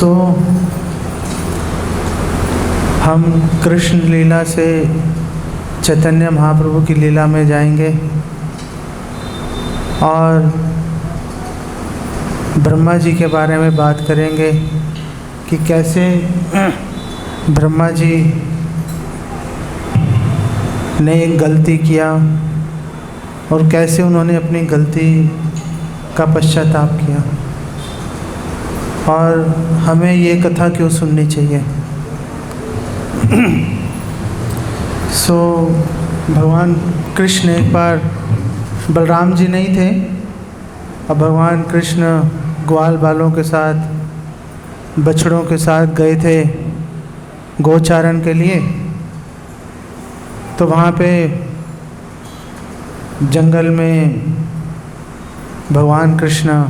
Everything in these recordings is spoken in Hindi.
तो हम कृष्ण लीला से चैतन्य महाप्रभु की लीला में जाएंगे और ब्रह्मा जी के बारे में बात करेंगे कि कैसे ब्रह्मा जी ने एक गलती किया और कैसे उन्होंने अपनी गलती का पश्चाताप किया और हमें ये कथा क्यों सुननी चाहिए। भगवान कृष्ण एक बार बलराम जी नहीं थे और भगवान कृष्ण ग्वाल बालों के साथ बछड़ों के साथ गए थे गोचारण के लिए। तो वहाँ पे जंगल में भगवान कृष्ण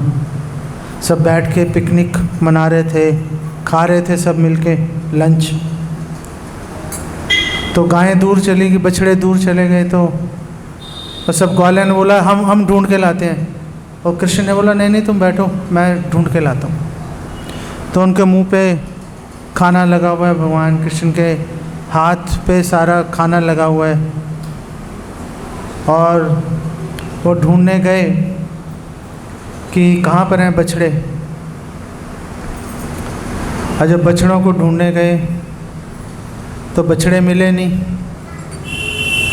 सब बैठ के पिकनिक मना रहे थे, खा रहे थे सब मिलके लंच। तो गायें दूर चली गई, बछड़े दूर चले गए। तो सब ग्वालों ने बोला हम ढूंढ के लाते हैं, और कृष्ण ने बोला नहीं तुम बैठो, मैं ढूंढ के लाता हूँ। तो उनके मुंह पे खाना लगा हुआ है, भगवान कृष्ण के हाथ पे सारा खाना लगा हुआ है, और वो ढूंढने गए कि कहाँ पर हैं बछड़े। और जब बछड़ों को ढूंढने गए तो बछड़े मिले नहीं।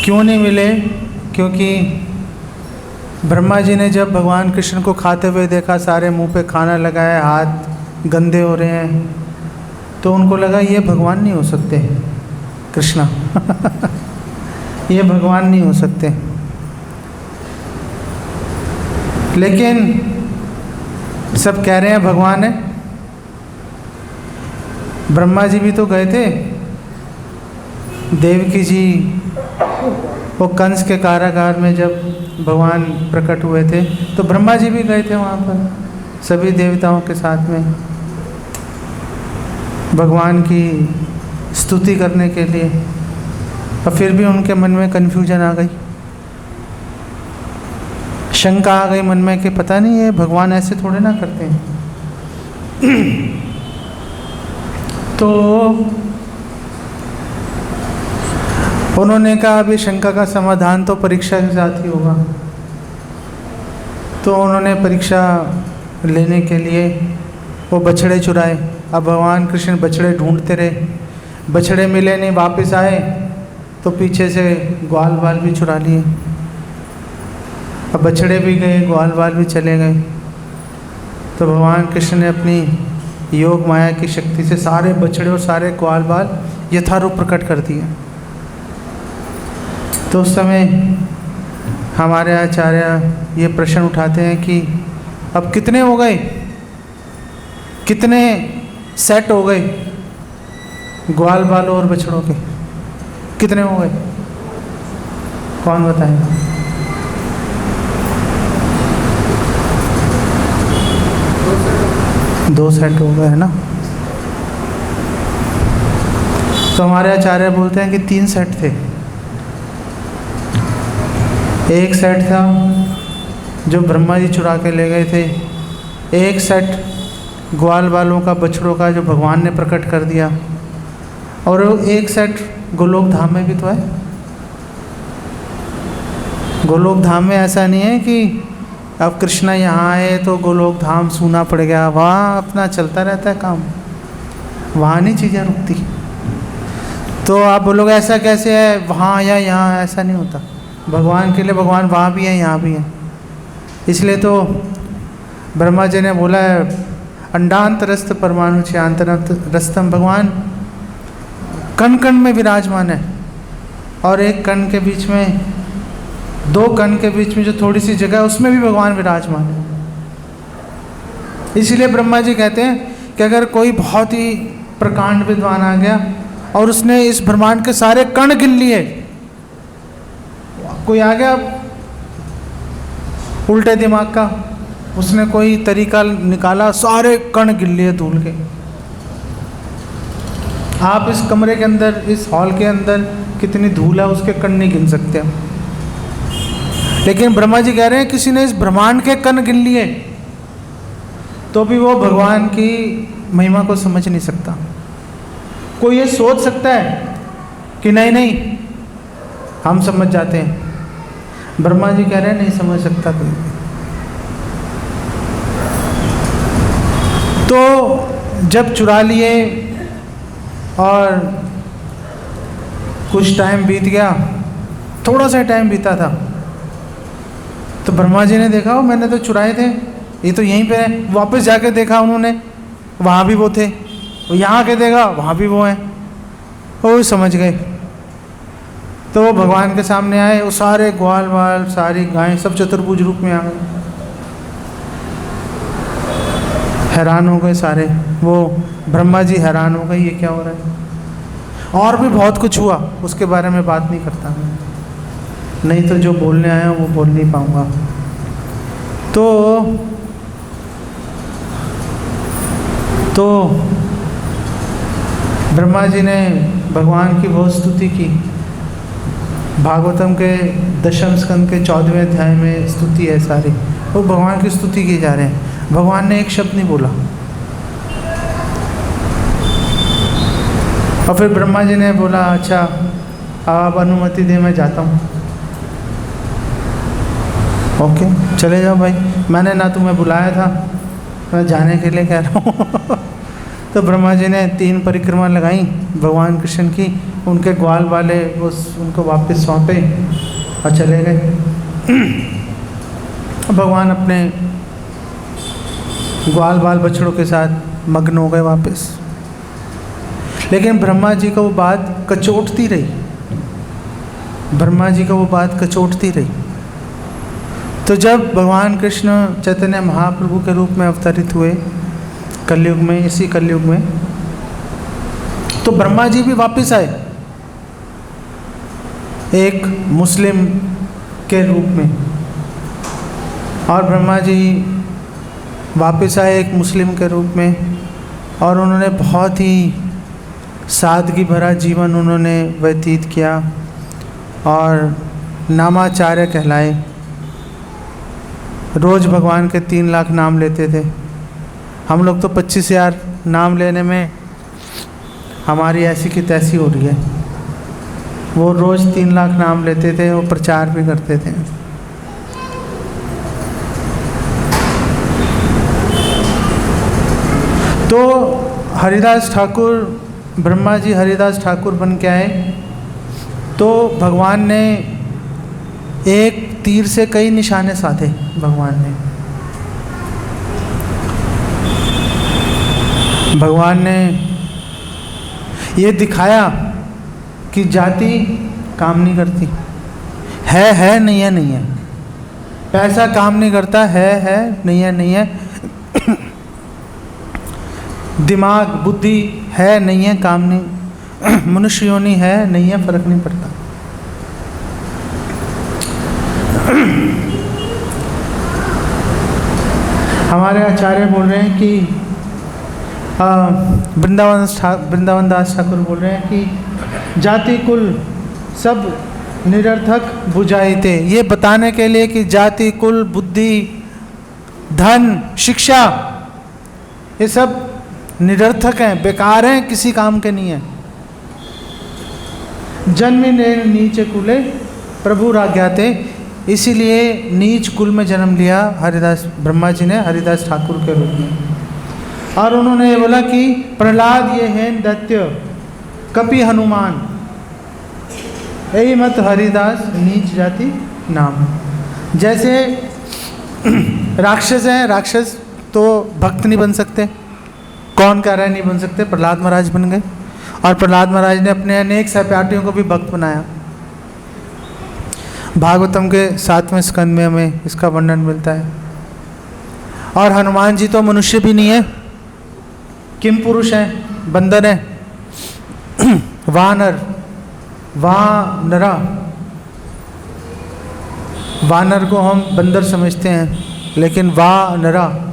क्यों नहीं मिले? क्योंकि ब्रह्मा जी ने जब भगवान कृष्ण को खाते हुए देखा, सारे मुंह पे खाना लगाया, हाथ गंदे हो रहे हैं, तो उनको लगा ये भगवान नहीं हो सकते कृष्णा ये भगवान नहीं हो सकते। लेकिन सब कह रहे हैं भगवान है। ब्रह्मा जी भी तो गए थे, देवकी जी वो कंस के कारागार में जब भगवान प्रकट हुए थे तो ब्रह्मा जी भी गए थे वहाँ पर सभी देवताओं के साथ में भगवान की स्तुति करने के लिए। और फिर भी उनके मन में कन्फ्यूजन आ गई, शंका आ गई मन में कि पता नहीं ये भगवान ऐसे थोड़े ना करते हैं। तो उन्होंने कहा अभी शंका का समाधान तो परीक्षा के साथ ही होगा। तो उन्होंने परीक्षा लेने के लिए वो बछड़े चुराए। अब भगवान कृष्ण बछड़े ढूंढते रहे, बछड़े मिले नहीं, वापस आए तो पीछे से ग्वाल बाल भी चुरा लिए। अब बछड़े भी गए, ग्वाल बाल भी चले गए। तो भगवान कृष्ण ने अपनी योग माया की शक्ति से सारे बछड़े और सारे ग्वाल बाल यथारूप प्रकट कर दिए। तो उस समय हमारे आचार्य ये प्रश्न उठाते हैं कि अब कितने हो गए, कितने सेट हो गए ग्वाल बालों और बछड़ों के, कितने हो गए? कौन बताएगा? दो सेट हो गए है ना। तो हमारे आचार्य बोलते हैं कि 3 सेट थे। एक सेट था जो ब्रह्मा जी चुरा के ले गए थे, एक सेट ग्वाल बालों का बछड़ों का जो भगवान ने प्रकट कर दिया, और एक सेट गोलोक धाम में भी तो है। गोलोक धाम में ऐसा नहीं है कि अब कृष्णा यहाँ आए तो गोलोक धाम सूना पड़ गया, वहाँ अपना चलता रहता है काम, वहाँ नहीं चीज़ें रुकती। तो आप बोलोगे ऐसा कैसे है, वहाँ या यहाँ, ऐसा नहीं होता। भगवान के लिए भगवान वहाँ भी है यहाँ भी है। इसलिए तो ब्रह्मा जी ने बोला है अंडांतरस्थ परमाणु छायांतरस्तम, भगवान कण कण में विराजमान है, और एक कण के बीच में, 2 कण के बीच में जो थोड़ी सी जगह है उसमें भी भगवान विराजमान है। इसलिए ब्रह्मा जी कहते हैं कि अगर कोई बहुत ही प्रकांड विद्वान आ गया और उसने इस ब्रह्मांड के सारे कण गिन लिए, कोई आ गया उल्टे दिमाग का, उसने कोई तरीका निकाला, सारे कण गिन लिए धूल के। आप इस कमरे के अंदर, इस हॉल के अंदर कितनी धूल है उसके कण नहीं गिन सकते हम। लेकिन ब्रह्मा जी कह रहे हैं किसी ने इस ब्रह्मांड के कण गिन लिए तो भी वो भगवान की महिमा को समझ नहीं सकता। कोई ये सोच सकता है कि नहीं नहीं हम समझ जाते हैं, ब्रह्मा जी कह रहे हैं नहीं समझ सकता कोई। तो जब चुरा लिए और कुछ टाइम बीत गया, थोड़ा सा टाइम बीता था, तो ब्रह्मा जी ने देखा मैंने तो चुराए थे, ये तो यहीं पे है। वापस जाके देखा उन्होंने, वहाँ भी वो थे। वो यहाँ के देखा, वहाँ भी वो हैं। वो समझ गए। तो वो भगवान के सामने आए, वो सारे ग्वाल वाल सारी गायें सब चतुर्भुज रूप में आ गए। हैरान हो गए सारे, वो ब्रह्मा जी हैरान हो गए ये क्या हो रहा है। और भी बहुत कुछ हुआ, उसके बारे में बात नहीं करता मैं, नहीं तो जो बोलने आया वो बोल नहीं पाऊँगा। तो ब्रह्मा जी ने भगवान की बहुत स्तुति की। भागवतम के 10वें स्कंद के 14वें अध्याय में स्तुति है सारी, वो भगवान की स्तुति की जा रहे हैं। भगवान ने एक शब्द नहीं बोला। और फिर ब्रह्मा जी ने बोला अच्छा आप अनुमति दे, मैं जाता हूँ। ओके चले जाओ भाई, मैंने ना तुम्हें बुलाया था, मैं जाने के लिए कह रहा हूँ। तो ब्रह्मा जी ने 3 परिक्रमा लगाई भगवान कृष्ण की, उनके ग्वाल वाले उनको वापस सौंपे और चले गए। भगवान अपने ग्वाल बाल बछड़ों के साथ मग्न हो गए वापस। लेकिन ब्रह्मा जी को वो बात कचोटती रही, ब्रह्मा जी को वो बात कचोटती रही। तो जब भगवान कृष्ण चैतन्य महाप्रभु के रूप में अवतरित हुए कलयुग में, इसी कलयुग में, तो ब्रह्मा जी भी वापस आए एक मुस्लिम के रूप में। और ब्रह्मा जी वापस आए एक मुस्लिम के रूप में, और उन्होंने बहुत ही सादगी भरा जीवन उन्होंने व्यतीत किया और नामाचार्य कहलाए। रोज़ भगवान के 3 लाख नाम लेते थे। हम लोग तो 25,000 नाम लेने में हमारी ऐसी की तैसी हो रही है। वो रोज़ 3 लाख नाम लेते थे, वो प्रचार भी करते थे। तो हरिदास ठाकुर, ब्रह्मा जी हरिदास ठाकुर बन के आए, तो भगवान ने एक तीर से कई निशाने साधे। भगवान ने ये दिखाया कि जाति काम नहीं करती, है नहीं है नहीं है। पैसा काम नहीं करता, है नहीं है नहीं है। दिमाग बुद्धि है नहीं है, काम नहीं। मनुष्य योनि है नहीं है, फर्क नहीं पड़ता। हमारे आचार्य बोल रहे हैं कि वृंदावन दास ठाकुर बोल रहे हैं कि जाति कुल सब निरर्थक बुझाइते, ये बताने के लिए कि जाति कुल बुद्धि धन शिक्षा ये सब निरर्थक हैं, बेकार हैं, किसी काम के नहीं है। जन्मी ने नीच कुले प्रभु राज्ञाते, इसीलिए नीच कुल में जन्म लिया हरिदास, ब्रह्मा जी ने हरिदास ठाकुर के रूप में। और उन्होंने ये बोला कि प्रहलाद ये हैं दैत्य कपि हनुमान, यही मत हरिदास नीच जाति नाम। जैसे राक्षस हैं, राक्षस तो भक्त नहीं बन सकते। कौन कह रहा है नहीं बन सकते? प्रहलाद महाराज बन गए, और प्रहलाद महाराज ने अपने अनेक सहपाठियों को भी भक्त बनाया। भागवतम के 7वें स्कंद में हमें इसका वर्णन मिलता है। और हनुमान जी तो मनुष्य भी नहीं है, किम पुरुष हैं, बंदर हैं। वानर, वानरा, वानर को हम बंदर समझते हैं, लेकिन वानरा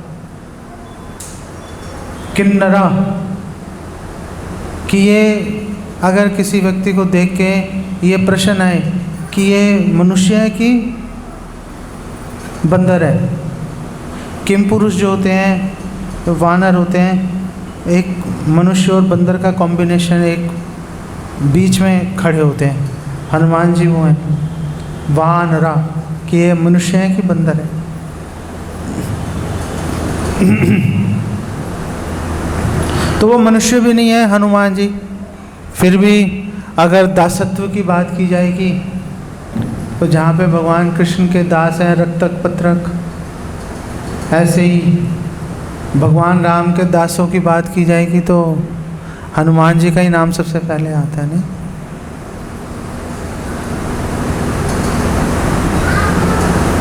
किन्नरा, कि ये अगर किसी व्यक्ति को देख के ये प्रश्न आए कि ये मनुष्य है कि बंदर है। किम पुरुष जो होते हैं तो वानर होते हैं, एक मनुष्य और बंदर का कॉम्बिनेशन, एक बीच में खड़े होते हैं। हनुमान जी वो हैं वानरा, कि ये मनुष्य हैं कि बंदर है। तो वो मनुष्य भी नहीं है हनुमान जी। फिर भी अगर दासत्व की बात की जाएगी तो जहाँ पे भगवान कृष्ण के दास हैं रक्तक पत्रक, ऐसे ही भगवान राम के दासों की बात की जाएगी तो हनुमान जी का ही नाम सबसे पहले आता है। नहीं,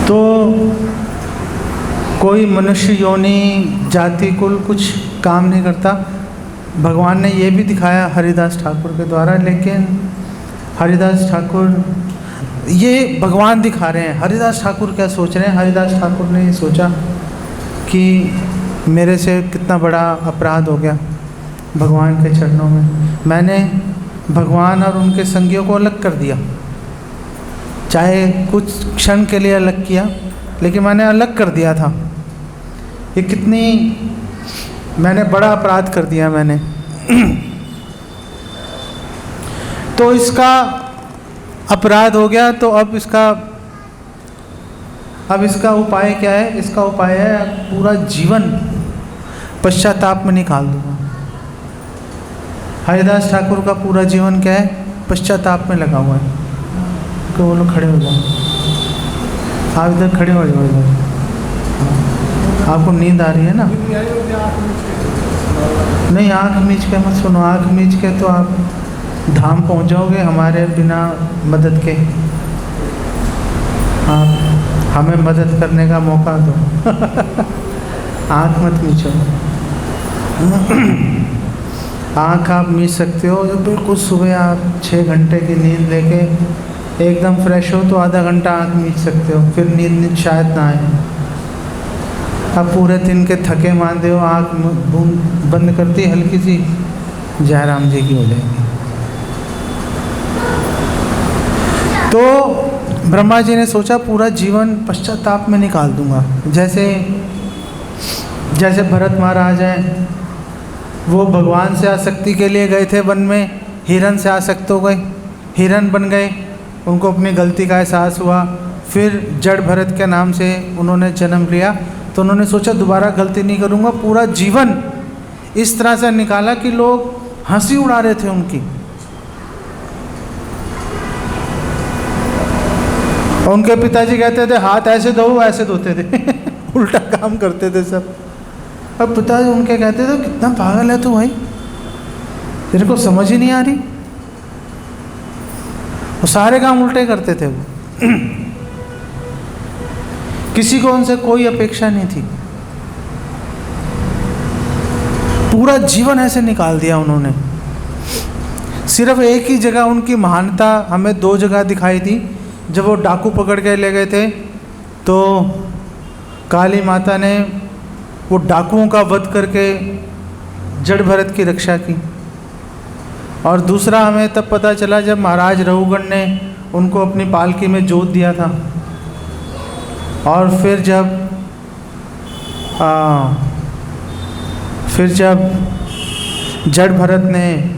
तो कोई मनुष्य योनि जाति कुल कुछ काम नहीं करता। भगवान ने ये भी दिखाया हरिदास ठाकुर के द्वारा, लेकिन हरिदास ठाकुर ये भगवान दिखा रहे हैं। हरिदास ठाकुर क्या सोच रहे हैं? हरिदास ठाकुर ने ये सोचा कि मेरे से कितना बड़ा अपराध हो गया भगवान के चरणों में। मैंने भगवान और उनके संगियों को अलग कर दिया, चाहे कुछ क्षण के लिए अलग किया, लेकिन मैंने अलग कर दिया था। ये कितनी मैंने बड़ा अपराध कर दिया मैंने। तो इसका अपराध हो गया, तो अब इसका उपाय क्या है? इसका उपाय है पूरा जीवन पश्चाताप में निकाल दूंगा। हरिदास ठाकुर का पूरा जीवन क्या है? पश्चाताप में लगा हुआ है। तो वो लोग खड़े हो जाओ, आप इधर खड़े हो जाओ। इधर आपको नींद आ रही है ना? नहीं, आँख मीच के मत सुनो। आँख मीच के तो आप धाम पहुंच जाओगे हमारे बिना मदद के। आप हमें मदद करने का मौका दो। आँख मत मीचो। आँख आप मीच सकते हो जो बिल्कुल सुबह आप 6 घंटे की नींद लेके एकदम फ्रेश हो तो आधा घंटा आँख मीच सकते हो, फिर नींद शायद ना आए। आप पूरे दिन के थके मांदे हो, आँख बंद करती हल्की सी, जयराम जी की हो जाएगी। तो ब्रह्मा जी ने सोचा पूरा जीवन पश्चाताप में निकाल दूंगा। जैसे भरत महाराज हैं, वो भगवान से आसक्ति के लिए गए थे वन में, हिरण से आसक्त हो गए, हिरण बन गए, उनको अपनी गलती का एहसास हुआ। फिर जड़ भरत के नाम से उन्होंने जन्म लिया। तो उन्होंने सोचा दोबारा गलती नहीं करूँगा। पूरा जीवन इस तरह से निकाला कि लोग हंसी उड़ा रहे थे उनकी। उनके पिताजी कहते थे हाथ ऐसे धो, ऐसे धोते थे। उल्टा काम करते थे सब। अब पिताजी उनके कहते थे कितना पागल है तू भाई, तेरे को समझ ही नहीं आ रही। वो सारे काम उल्टे करते थे वो। किसी को उनसे कोई अपेक्षा नहीं थी। पूरा जीवन ऐसे निकाल दिया उन्होंने। सिर्फ एक ही जगह उनकी महानता हमें 2 जगह दिखाई दी। जब वो डाकू पकड़ के ले गए थे तो काली माता ने वो डाकुओं का वध करके जड़ भरत की रक्षा की। और दूसरा हमें तब पता चला जब महाराज रघुगण ने उनको अपनी पालकी में जोत दिया था। और फिर जब जड़ भरत ने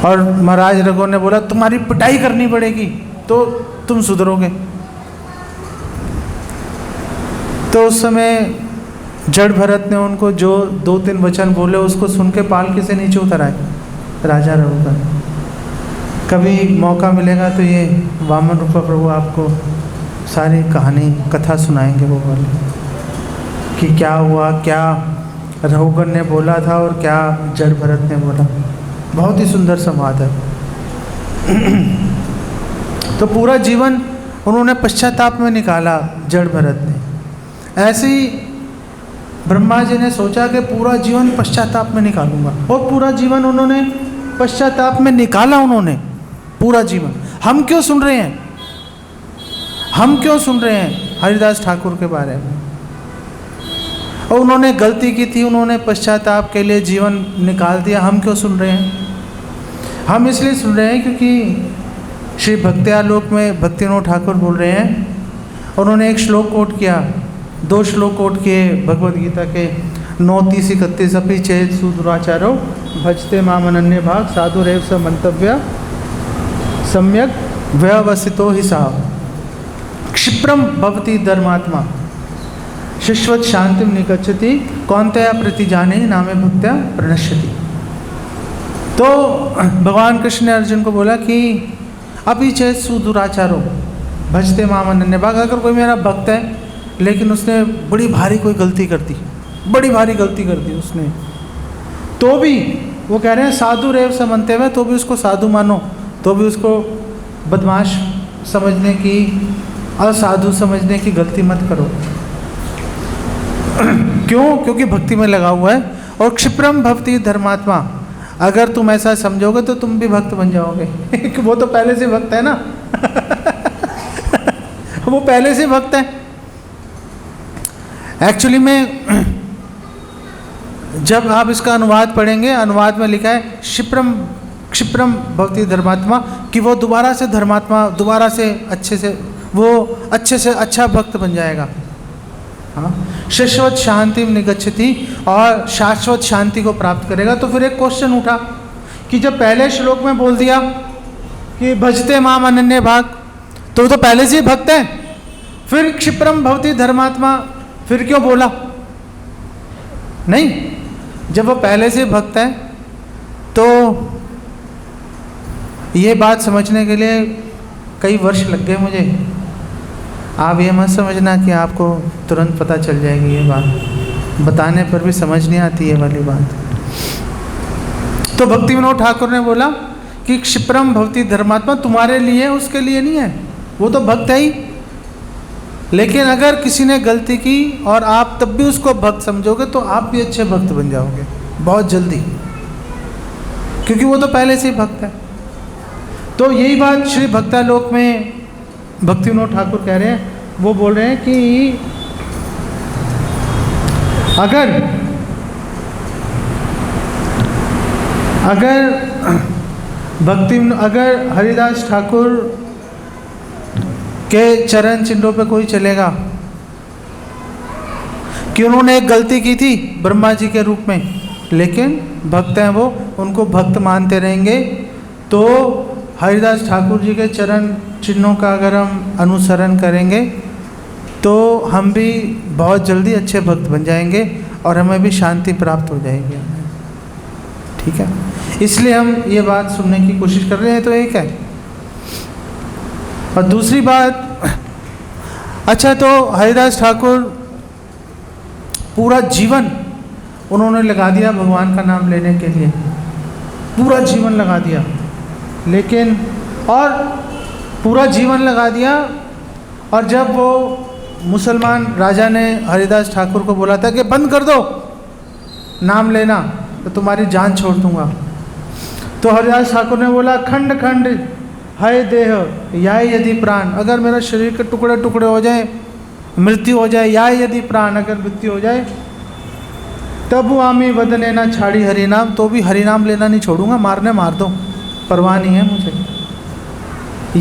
और महाराज रघु ने बोला तुम्हारी पिटाई करनी पड़ेगी तो तुम सुधरोगे, तो उस समय जड़ भरत ने उनको जो 2-3 वचन बोले उसको सुन के पालकी से नीचे उतर आए राजा रघुगण। कभी मौका मिलेगा तो ये वामन रूपा प्रभु आपको सारी कहानी कथा सुनाएंगे वो वाली, कि क्या हुआ, क्या रघुगण ने बोला था और क्या जड़ भरत ने बोला। बहुत ही सुंदर संवाद है। तो पूरा जीवन उन्होंने पश्चाताप में निकाला जड़ भरत ने। ऐसे ही ब्रह्मा जी ने सोचा कि पूरा जीवन पश्चाताप में निकालूंगा, और पूरा जीवन उन्होंने पश्चाताप में निकाला। उन्होंने पूरा जीवन। हम क्यों सुन रहे हैं? हम क्यों सुन रहे हैं हरिदास ठाकुर के बारे में? और उन्होंने गलती की थी, उन्होंने पश्चाताप के लिए जीवन निकाल दिया। हम क्यों सुन रहे हैं? हम इसलिए सुन रहे हैं क्योंकि श्री भक्त्यालोक में भक्ति विनोद ठाकुर बोल रहे हैं, उन्होंने एक श्लोक कोट किया, 2 श्लोक कोट किए भगवद गीता के। 29 31 अपि चेत सुदुराचारो भजते माम अनन्य भाग साधुरेव स मंतव्य सम्यक व्यवसितो हि सा क्षिप्रम भवति धर्मात्मा शिश्वत शांतिम निगच्छति कौन्तेय प्रतिजाने नामे भक्त्या प्रणश्यति। तो भगवान कृष्ण ने अर्जुन को बोला कि अपि चेत सुदुराचारो भजते माम अनन्य भाग, अगर कोई मेरा भक्त है लेकिन उसने बड़ी भारी कोई गलती कर दी, बड़ी भारी गलती कर दी उसने, तो भी वो कह रहे हैं साधु रेव समनते हुए, तो भी उसको साधु मानो, तो भी उसको बदमाश समझने की, असाधु समझने की गलती मत करो। क्यों? क्योंकि भक्ति में लगा हुआ है। और क्षिप्रम भक्ति धर्मात्मा, अगर तुम ऐसा समझोगे तो तुम भी भक्त बन जाओगे। वो तो पहले से भक्त है ना। वो पहले से भक्त है। एक्चुअली में जब आप इसका अनुवाद पढ़ेंगे, अनुवाद में लिखा है क्षिप्रम भवति धर्मात्मा, कि वो दोबारा से धर्मात्मा, दोबारा से अच्छे से अच्छा भक्त बन जाएगा। हाँ, शाश्वत शांति में निगच्छति, और शाश्वत शांति को प्राप्त करेगा। तो फिर एक क्वेश्चन उठा कि जब पहले श्लोक में बोल दिया कि भजते माम अनन्य भाग, तो वो तो पहले से ही भक्त है, फिर क्षिप्रम भवति धर्मात्मा फिर क्यों बोला? नहीं, जब वो पहले से भक्त है तो ये बात समझने के लिए कई वर्ष लग गए मुझे। आप ये मत समझना कि आपको तुरंत पता चल जाएगी ये बात, बताने पर भी समझ नहीं आती ये वाली बात। तो भक्ति विनोद ठाकुर ने बोला कि क्षिप्रम भवति धर्मात्मा तुम्हारे लिए, उसके लिए नहीं है, वो तो भक्त है ही। लेकिन अगर किसी ने गलती की और आप तब भी उसको भक्त समझोगे तो आप भी अच्छे भक्त बन जाओगे बहुत जल्दी, क्योंकि वो तो पहले से ही भक्त है। तो यही बात श्री भक्तालोक में भक्ति विनोद ठाकुर कह रहे हैं। वो बोल रहे हैं कि अगर हरिदास ठाकुर के चरण चिन्हों पे कोई चलेगा कि उन्होंने एक गलती की थी ब्रह्मा जी के रूप में, लेकिन भक्त हैं वो, उनको भक्त मानते रहेंगे, तो हरिदास ठाकुर जी के चरण चिन्हों का अगर हम अनुसरण करेंगे तो हम भी बहुत जल्दी अच्छे भक्त बन जाएंगे और हमें भी शांति प्राप्त हो जाएगी। ठीक है, इसलिए हम ये बात सुनने की कोशिश कर रहे हैं। तो एक है, और दूसरी बात, अच्छा तो हरिदास ठाकुर पूरा जीवन उन्होंने लगा दिया भगवान का नाम लेने के लिए, पूरा जीवन लगा दिया, लेकिन और पूरा जीवन लगा दिया, और जब वो मुसलमान राजा ने हरिदास ठाकुर को बोला था कि बंद कर दो नाम लेना तो तुम्हारी जान छोड़ दूंगा, तो हरिदास ठाकुर ने बोला खंड खंड है देह या यदि प्राण, अगर मेरा शरीर के टुकड़े टुकड़े हो जाए, मृत्यु हो जाए, या यदि प्राण अगर मृत्यु हो जाए, तब वो आमी वदन लेना छाड़ी हरिनाम, तो भी हरिनाम लेना नहीं छोड़ूंगा, मारने मार दो, परवाह नहीं है मुझे।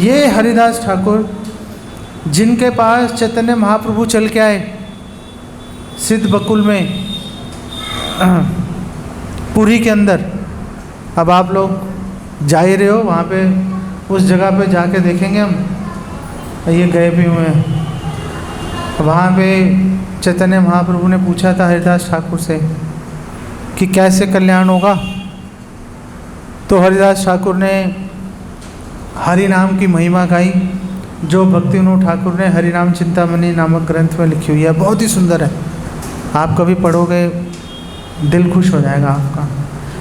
ये हरिदास ठाकुर जिनके पास चैतन्य महाप्रभु चल के आए सिद्ध बकुल में, पुरी के अंदर, अब आप लोग जा ही रहे हो वहाँ पे, उस जगह पे जाके देखेंगे हम, ये गए भी हुए हैं। वहाँ पे चैतन्य महाप्रभु ने पूछा था हरिदास ठाकुर से कि कैसे कल्याण होगा, तो हरिदास ठाकुर ने हरि नाम की महिमा गाई, जो भक्ति विनोद ठाकुर ने हरिनाम चिंतामणि नामक ग्रंथ में लिखी हुई है, बहुत ही सुंदर है। आप कभी पढ़ोगे दिल खुश हो जाएगा आपका।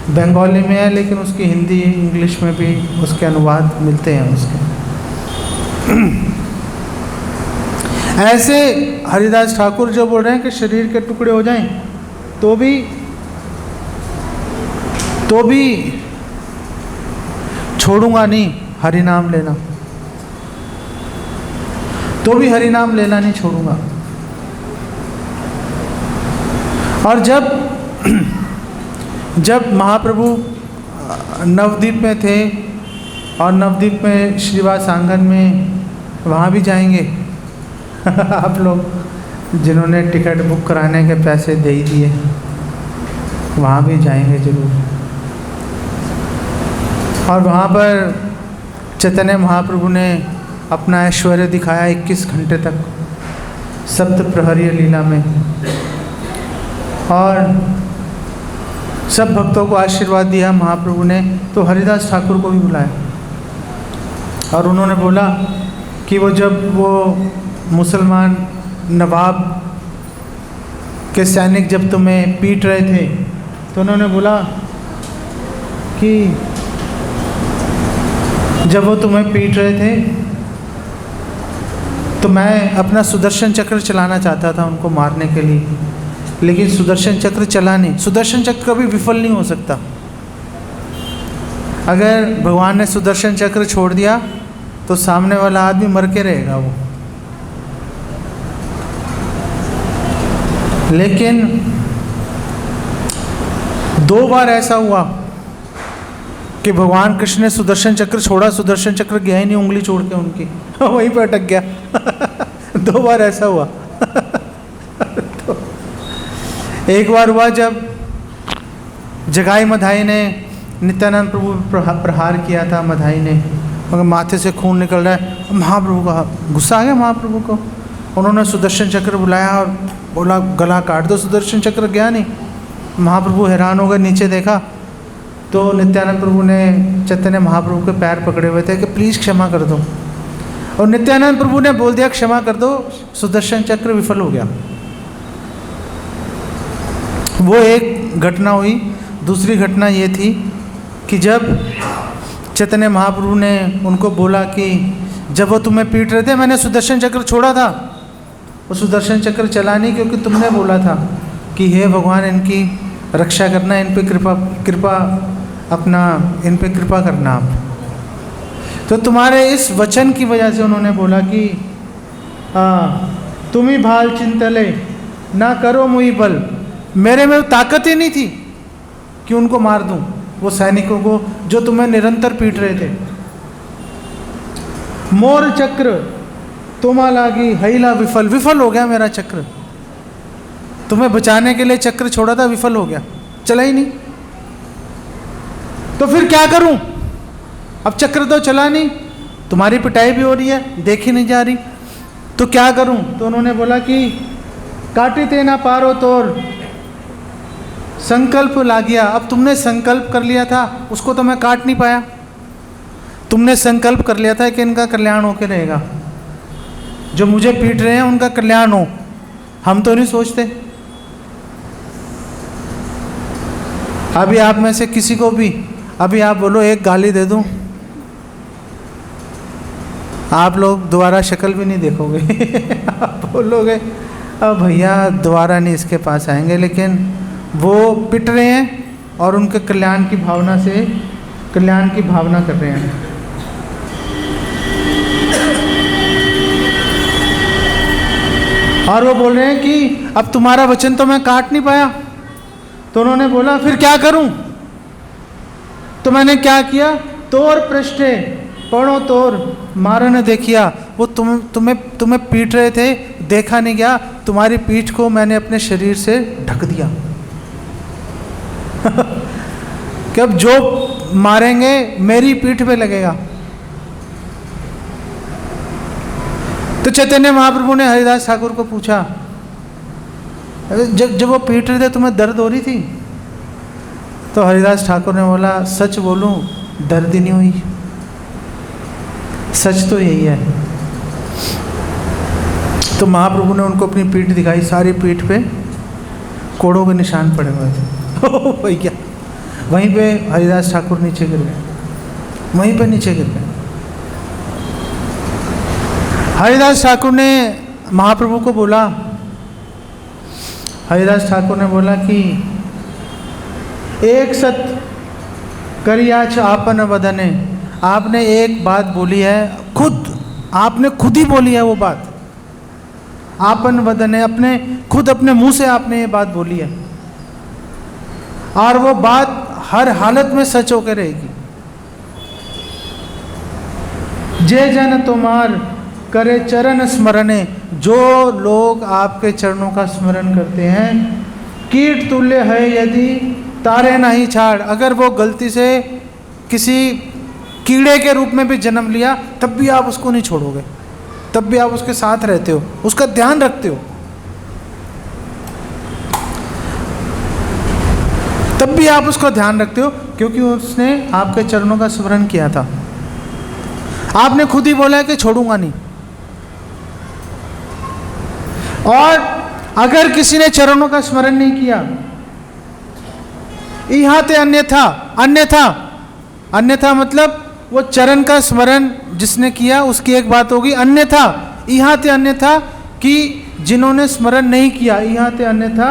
बंगाली में है, लेकिन उसकी हिंदी इंग्लिश में भी उसके अनुवाद मिलते हैं उसके। ऐसे हरिदास ठाकुर जो बोल रहे हैं कि शरीर के टुकड़े हो जाएं तो भी छोड़ूंगा नहीं हरि नाम लेना, तो भी हरि नाम लेना नहीं छोड़ूंगा। और जब महाप्रभु नवद्वीप में थे, और नवद्वीप में श्रीवास आंगन में, वहाँ भी जाएंगे आप लोग जिन्होंने टिकट बुक कराने के पैसे दे ही दिए, वहाँ भी जाएंगे जरूर। और वहाँ पर चैतन्य महाप्रभु ने अपना ऐश्वर्य दिखाया 21 घंटे तक सप्त प्रहरी लीला में, और सब भक्तों को आशीर्वाद दिया महाप्रभु ने। तो हरिदास ठाकुर को भी बुलाया और उन्होंने बोला कि वो मुसलमान नवाब के सैनिक जब तुम्हें पीट रहे थे, तो उन्होंने बोला कि जब वो तुम्हें पीट रहे थे तो मैं अपना सुदर्शन चक्र चलाना चाहता था उनको मारने के लिए, लेकिन सुदर्शन चक्र चला नहीं। सुदर्शन चक्र कभी विफल नहीं हो सकता। अगर भगवान ने सुदर्शन चक्र छोड़ दिया तो सामने वाला आदमी मर के रहेगा वो। लेकिन 2 बार ऐसा हुआ कि भगवान कृष्ण ने सुदर्शन चक्र छोड़ा, सुदर्शन चक्र गया ही नहीं उंगली छोड़ के उनकी, वहीं पर अटक गया। 2 बार ऐसा हुआ। तो एक बार हुआ जब जगाई मधाई ने नित्यानंद प्रभु प्रहार किया था। मधाई ने, मगर माथे से खून निकल रहा है, महाप्रभु का गुस्सा आ गया महाप्रभु को। उन्होंने सुदर्शन चक्र बुलाया और बोला गला काट दो। सुदर्शन चक्र गया नहीं। महाप्रभु हैरान हो गए, नीचे देखा तो नित्यानंद प्रभु ने चैतन्य महाप्रभु के पैर पकड़े हुए थे कि प्लीज़ क्षमा कर दो, और नित्यानंद प्रभु ने बोल दिया क्षमा कर दो, सुदर्शन चक्र विफल हो गया। वो एक घटना हुई। दूसरी घटना ये थी कि जब चैतन्य महाप्रभु ने उनको बोला कि जब वो तुम्हें पीट रहे थे मैंने सुदर्शन चक्र छोड़ा था, वो सुदर्शन चक्र चला नहीं क्योंकि तुमने बोला था कि हे भगवान इनकी रक्षा करना, इन पे कृपा अपना इन पे कृपा करना आप। तो तुम्हारे इस वचन की वजह से उन्होंने बोला कि तुम ही भाल चिंतले ना करो मुई बल। मेरे में ताकत ही नहीं थी कि उनको मार दूं, वो सैनिकों को जो तुम्हें निरंतर पीट रहे थे। मोर चक्र तुमा लागी हैला विफल, विफल हो गया मेरा चक्र। तुम्हें बचाने के लिए चक्र छोड़ा था, विफल हो गया, चला ही नहीं। तो फिर क्या करूं? अब चक्र तो चला नहीं, तुम्हारी पिटाई भी हो रही है, देखी नहीं जा रही, तो क्या करूं? तो उन्होंने बोला कि काटी ते ना पारो तोर संकल्प ला गया। अब तुमने संकल्प कर लिया था, उसको तो मैं काट नहीं पाया। तुमने संकल्प कर लिया था कि इनका कल्याण होके रहेगा, जो मुझे पीट रहे हैं उनका कल्याण हो। हम तो नहीं सोचते। अभी आप में से किसी को भी अभी आप बोलो एक गाली दे दूं, आप लोग दोबारा शक्ल भी नहीं देखोगे। आप बोलोगे अब भैया दोबारा नहीं इसके पास आएंगे, लेकिन वो पिट रहे हैं और उनके कल्याण की भावना से कल्याण की भावना कर रहे हैं। और वो बोल रहे हैं कि अब तुम्हारा वचन तो मैं काट नहीं पाया। तो उन्होंने बोला फिर क्या करूं? तो मैंने क्या किया? तोर पृष्ठे पढ़ो तोर मारन देखिया। वो तुम्हें पीट रहे थे, देखा नहीं गया, तुम्हारी पीठ को मैंने अपने शरीर से ढक दिया। कि अब जो मारेंगे मेरी पीठ पे लगेगा। तो चैतन्य महाप्रभु ने हरिदास ठाकुर को पूछा, जब वो पीट रहे थे तुम्हें दर्द हो रही थी? तो हरिदास ठाकुर ने बोला सच बोलूं दर्द ही नहीं हुई, सच तो यही है। तो महाप्रभु ने उनको अपनी पीठ दिखाई, सारी पीठ पे कोड़ों के निशान पड़े हुए थे। भैया वहीं पे हरिदास ठाकुर नीचे गिर गए, वहीं पे नीचे गिर गए। हरिदास ठाकुर ने महाप्रभु को बोला, हरिदास ठाकुर ने बोला कि एक सत करियाच आपन वदने। आपने एक बात बोली है, आपने खुद ही बोली है वो बात। आपन वदने, अपने मुंह से आपने ये बात बोली है, और वो बात हर हालत में सच होकर रहेगी। जे जन तुम्हार करे चरण स्मरणे। जो लोग आपके चरणों का स्मरण करते हैं, कीट तुल्य है यदि तारे नहीं छाड़, अगर वो गलती से किसी कीड़े के रूप में भी जन्म लिया तब भी आप उसको नहीं छोड़ोगे, तब भी आप उसके साथ रहते हो, उसका ध्यान रखते हो, तब भी आप उसका ध्यान रखते हो, क्योंकि उसने आपके चरणों का स्मरण किया था। आपने खुद ही बोला है कि छोड़ूंगा नहीं। और अगर किसी ने चरणों का स्मरण नहीं किया, इहाते अन्यथा, अन्यथा अन्यथा मतलब वो चरण का स्मरण जिसने किया उसकी एक बात होगी, अन्यथा इहाते अन्यथा कि जिन्होंने स्मरण नहीं किया, इहाते अन्यथा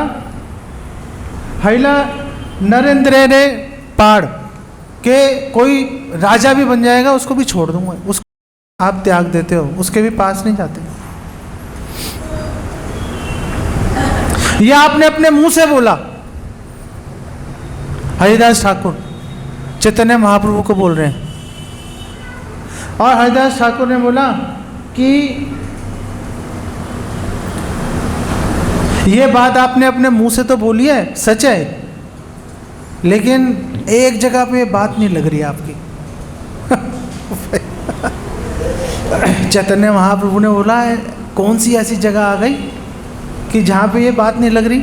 हैला नरेंद्र रे पाड़ के कोई राजा भी बन जाएगा उसको भी छोड़ दूंगा, उसको आप त्याग देते हो, उसके भी पास नहीं जाते। यह आपने अपने मुंह से बोला। हरिदास ठाकुर चैतन्य महाप्रभु को बोल रहे हैं, और हरिदास ठाकुर ने बोला कि यह बात आपने अपने मुंह से तो बोली है, सच है, लेकिन एक जगह पे बात नहीं लग रही आपकी। चैतन्य महाप्रभु ने बोला है, कौन सी ऐसी जगह आ गई कि जहाँ पे ये बात नहीं लग रही?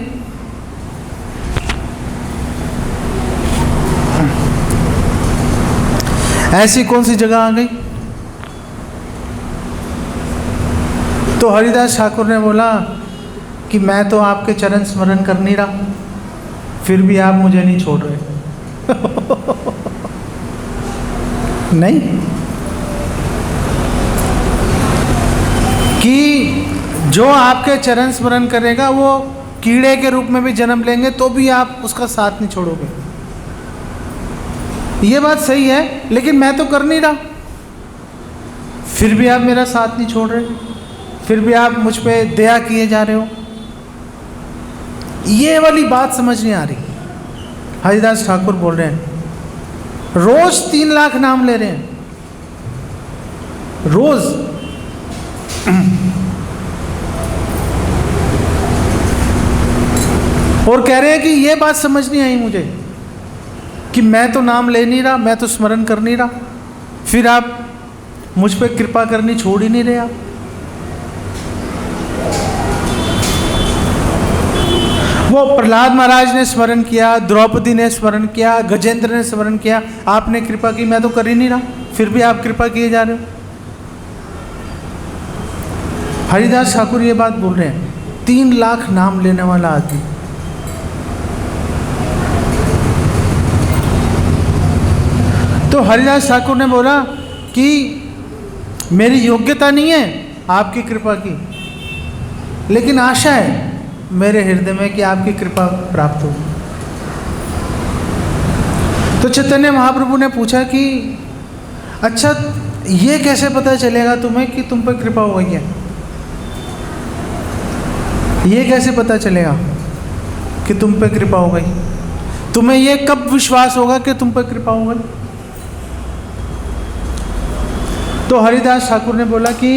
ऐसी कौन सी जगह आ गई? तो हरिदास ठाकुर ने बोला कि मैं तो आपके चरण स्मरण कर नहीं रहा, फिर भी आप मुझे नहीं छोड़ रहे। नहीं कि जो आपके चरण स्मरण करेगा वो कीड़े के रूप में भी जन्म लेंगे तो भी आप उसका साथ नहीं छोड़ोगे। ये बात सही है, लेकिन मैं तो कर नहीं रहा, फिर भी आप मेरा साथ नहीं छोड़ रहे, फिर भी आप मुझ पे दया किए जा रहे हो। ये वाली बात समझ नहीं आ रही। हरिदास ठाकुर बोल रहे हैं, रोज 3 लाख नाम ले रहे हैं, रोज। और कह रहे हैं कि ये बात समझ नहीं आई मुझे कि मैं तो नाम ले नहीं रहा, मैं तो स्मरण कर नहीं रहा, फिर आप मुझ पे कृपा करनी छोड़ ही नहीं रहे। आप वो प्रहलाद महाराज ने स्मरण किया, द्रौपदी ने स्मरण किया, गजेंद्र ने स्मरण किया, आपने कृपा की, मैं तो कर ही नहीं रहा, फिर भी आप कृपा किए जा रहे हो। हरिदास ठाकुर ये बात बोल रहे हैं, 3 लाख नाम लेने वाला आदमी। तो हरिदास ठाकुर ने बोला कि मेरी योग्यता नहीं है आपकी कृपा की, लेकिन आशा है मेरे हृदय में कि आपकी कृपा प्राप्त हो। तो चैतन्य महाप्रभु ने पूछा कि अच्छा ये कैसे पता चलेगा तुम्हें कि तुम पर कृपा हो गई है? ये कैसे पता चलेगा कि तुम पे कृपा हो गई? तुम्हें ये कब विश्वास होगा कि तुम पे कृपा हो गई? तो हरिदास ठाकुर ने बोला कि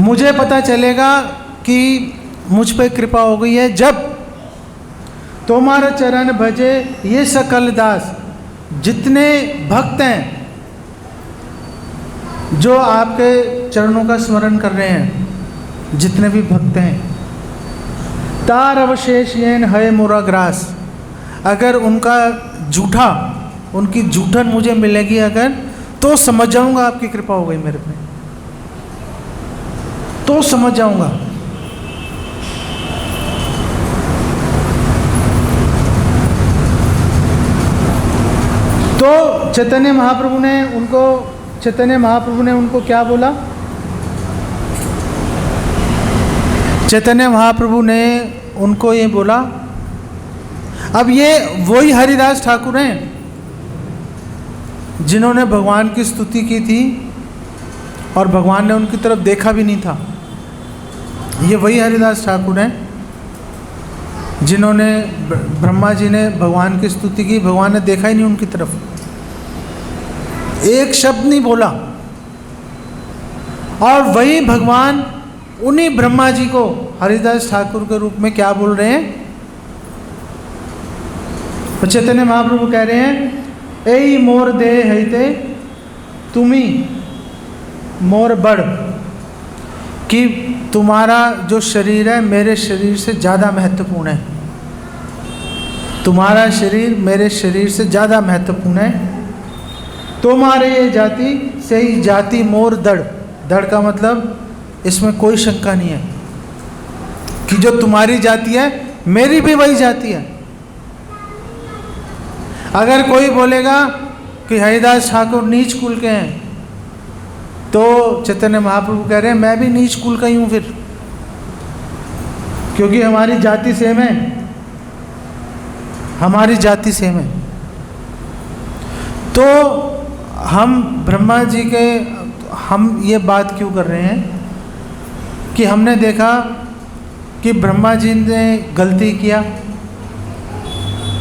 मुझे पता चलेगा कि मुझ पे कृपा हो गई है जब तुम्हारा चरण भजे ये सकल दास, जितने भक्त हैं जो आपके चरणों का स्मरण कर रहे हैं, जितने भी भक्त हैं, तार अवशेष येन है मोरा ग्रास, अगर उनका जूठा, उनकी जूठन मुझे मिलेगी अगर, तो समझ जाऊंगा आपकी कृपा हो गई मेरे पे, तो समझ जाऊंगा। तो चैतन्य महाप्रभु ने उनको क्या बोला? चैतन्य महाप्रभु ने उनको ये बोला, अब ये वही हरिदास ठाकुर हैं जिन्होंने भगवान की स्तुति की थी और भगवान ने उनकी तरफ देखा भी नहीं था। ये वही हरिदास ठाकुर हैं जिन्होंने, ब्रह्मा जी ने भगवान की स्तुति की, भगवान ने देखा ही नहीं उनकी तरफ, एक शब्द नहीं बोला। और वही भगवान उन्हीं ब्रह्मा जी को हरिदास ठाकुर के रूप में क्या बोल रहे हैं? तो चैतन्य महाप्रभु कह रहे हैं, ए मोर दे हैते तुम्ही मोर बड़, कि तुम्हारा जो शरीर है मेरे शरीर से ज़्यादा महत्वपूर्ण है। तुम्हारा शरीर मेरे शरीर से ज़्यादा महत्वपूर्ण है। तुम्हारे ये जाति से ही जाति मोर दड़। दड़ का मतलब इसमें कोई शंका नहीं है कि जो तुम्हारी जाति है मेरी भी वही जाति है। अगर कोई बोलेगा कि हरिदास ठाकुर नीच कुल के हैं, तो चैतन्य महाप्रभु कह रहे हैं मैं भी नीच कुल का ही हूँ फिर, क्योंकि हमारी जाति सेम है, हमारी जाति सेम है। तो हम ब्रह्मा जी के, हम ये बात क्यों कर रहे हैं कि हमने देखा कि ब्रह्मा जी ने गलती किया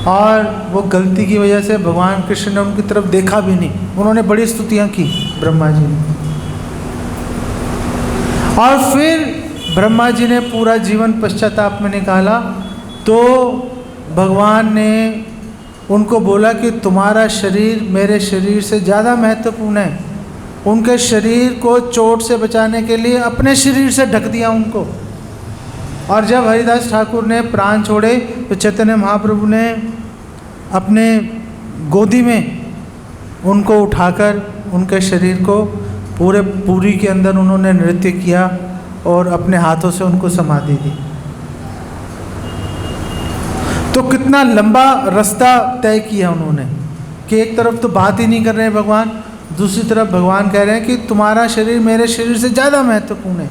और वो गलती की वजह से भगवान कृष्ण ने उनकी तरफ देखा भी नहीं। उन्होंने बड़ी स्तुतियाँ की ब्रह्मा जी ने, और फिर ब्रह्मा जी ने पूरा जीवन पश्चाताप में निकाला। तो भगवान ने उनको बोला कि तुम्हारा शरीर मेरे शरीर से ज़्यादा महत्वपूर्ण है। उनके शरीर को चोट से बचाने के लिए अपने शरीर से ढक दिया उनको। और जब हरिदास ठाकुर ने प्राण छोड़े तो चैतन्य महाप्रभु ने अपने गोदी में उनको उठाकर उनके शरीर को पूरी के अंदर उन्होंने नृत्य किया और अपने हाथों से उनको समाधि दी। तो कितना लंबा रास्ता तय किया उन्होंने कि एक तरफ तो बात ही नहीं कर रहे हैं भगवान, दूसरी तरफ भगवान कह रहे हैं कि तुम्हारा शरीर मेरे शरीर से ज़्यादा महत्वपूर्ण है।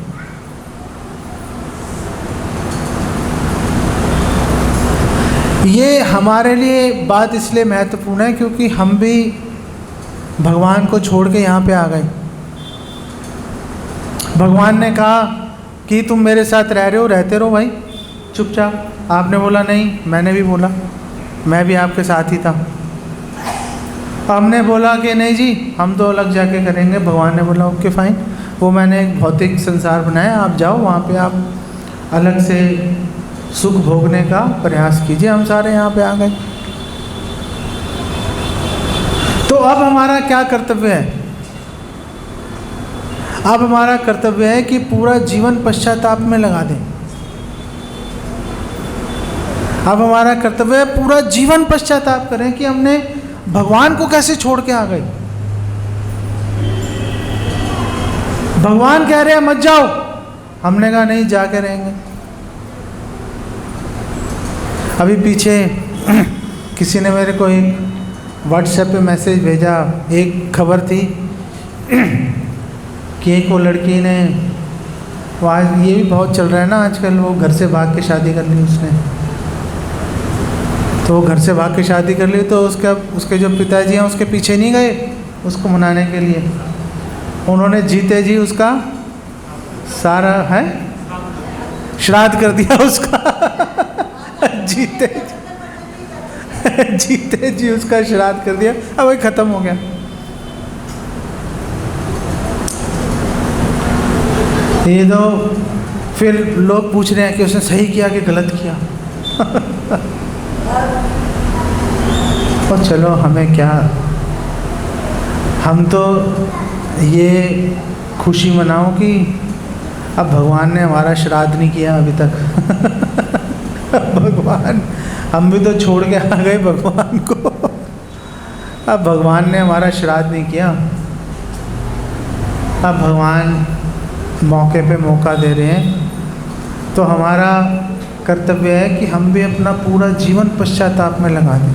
ये हमारे लिए बात इसलिए महत्वपूर्ण है क्योंकि हम भी भगवान को छोड़ के यहाँ पे आ गए। भगवान ने कहा कि तुम मेरे साथ रह रहे हो, रहते रहो भाई चुपचाप। आपने बोला नहीं, मैंने भी बोला मैं भी आपके साथ ही था। हमने बोला कि नहीं जी हम तो अलग जाके करेंगे। भगवान ने बोला ओके फाइन, वो मैंने एक भौतिक संसार बनाया, आप जाओ वहाँ पे आप अलग से सुख भोगने का प्रयास कीजिए। हम सारे यहाँ पे आ गए। तो अब हमारा क्या कर्तव्य है? अब हमारा कर्तव्य है कि पूरा जीवन पश्चाताप में लगा दें। अब हमारा कर्तव्य है पूरा जीवन पश्चाताप करें कि हमने भगवान को कैसे छोड़ के आ गए। भगवान कह रहे हैं मत जाओ, हमने कहा नहीं जाके रहेंगे। अभी पीछे किसी ने मेरे को एक व्हाट्सएप पे मैसेज भेजा, एक खबर थी कि एक वो लड़की ने, आज ये भी बहुत चल रहा है ना आजकल, वो घर से भाग के शादी कर ली उसने। तो वो घर से भाग के शादी कर ली तो उसके जो पिताजी हैं उसके पीछे नहीं गए उसको मनाने के लिए। उन्होंने जीते जी उसका सारा है श्राद्ध कर दिया उसका जीते जी उसका श्राद्ध कर दिया। अब वही खत्म हो गया। ये तो फिर लोग पूछ रहे हैं कि उसने सही किया कि गलत किया। और चलो हमें क्या, हम तो ये खुशी मनाओ कि अब भगवान ने हमारा श्राद्ध नहीं किया अभी तक। भगवान, हम भी तो छोड़ के आ गए भगवान को। अब भगवान ने हमारा श्राद्ध नहीं किया। अब भगवान मौके पे मौका दे रहे हैं। तो हमारा कर्तव्य है कि हम भी अपना पूरा जीवन पश्चाताप में लगा दें।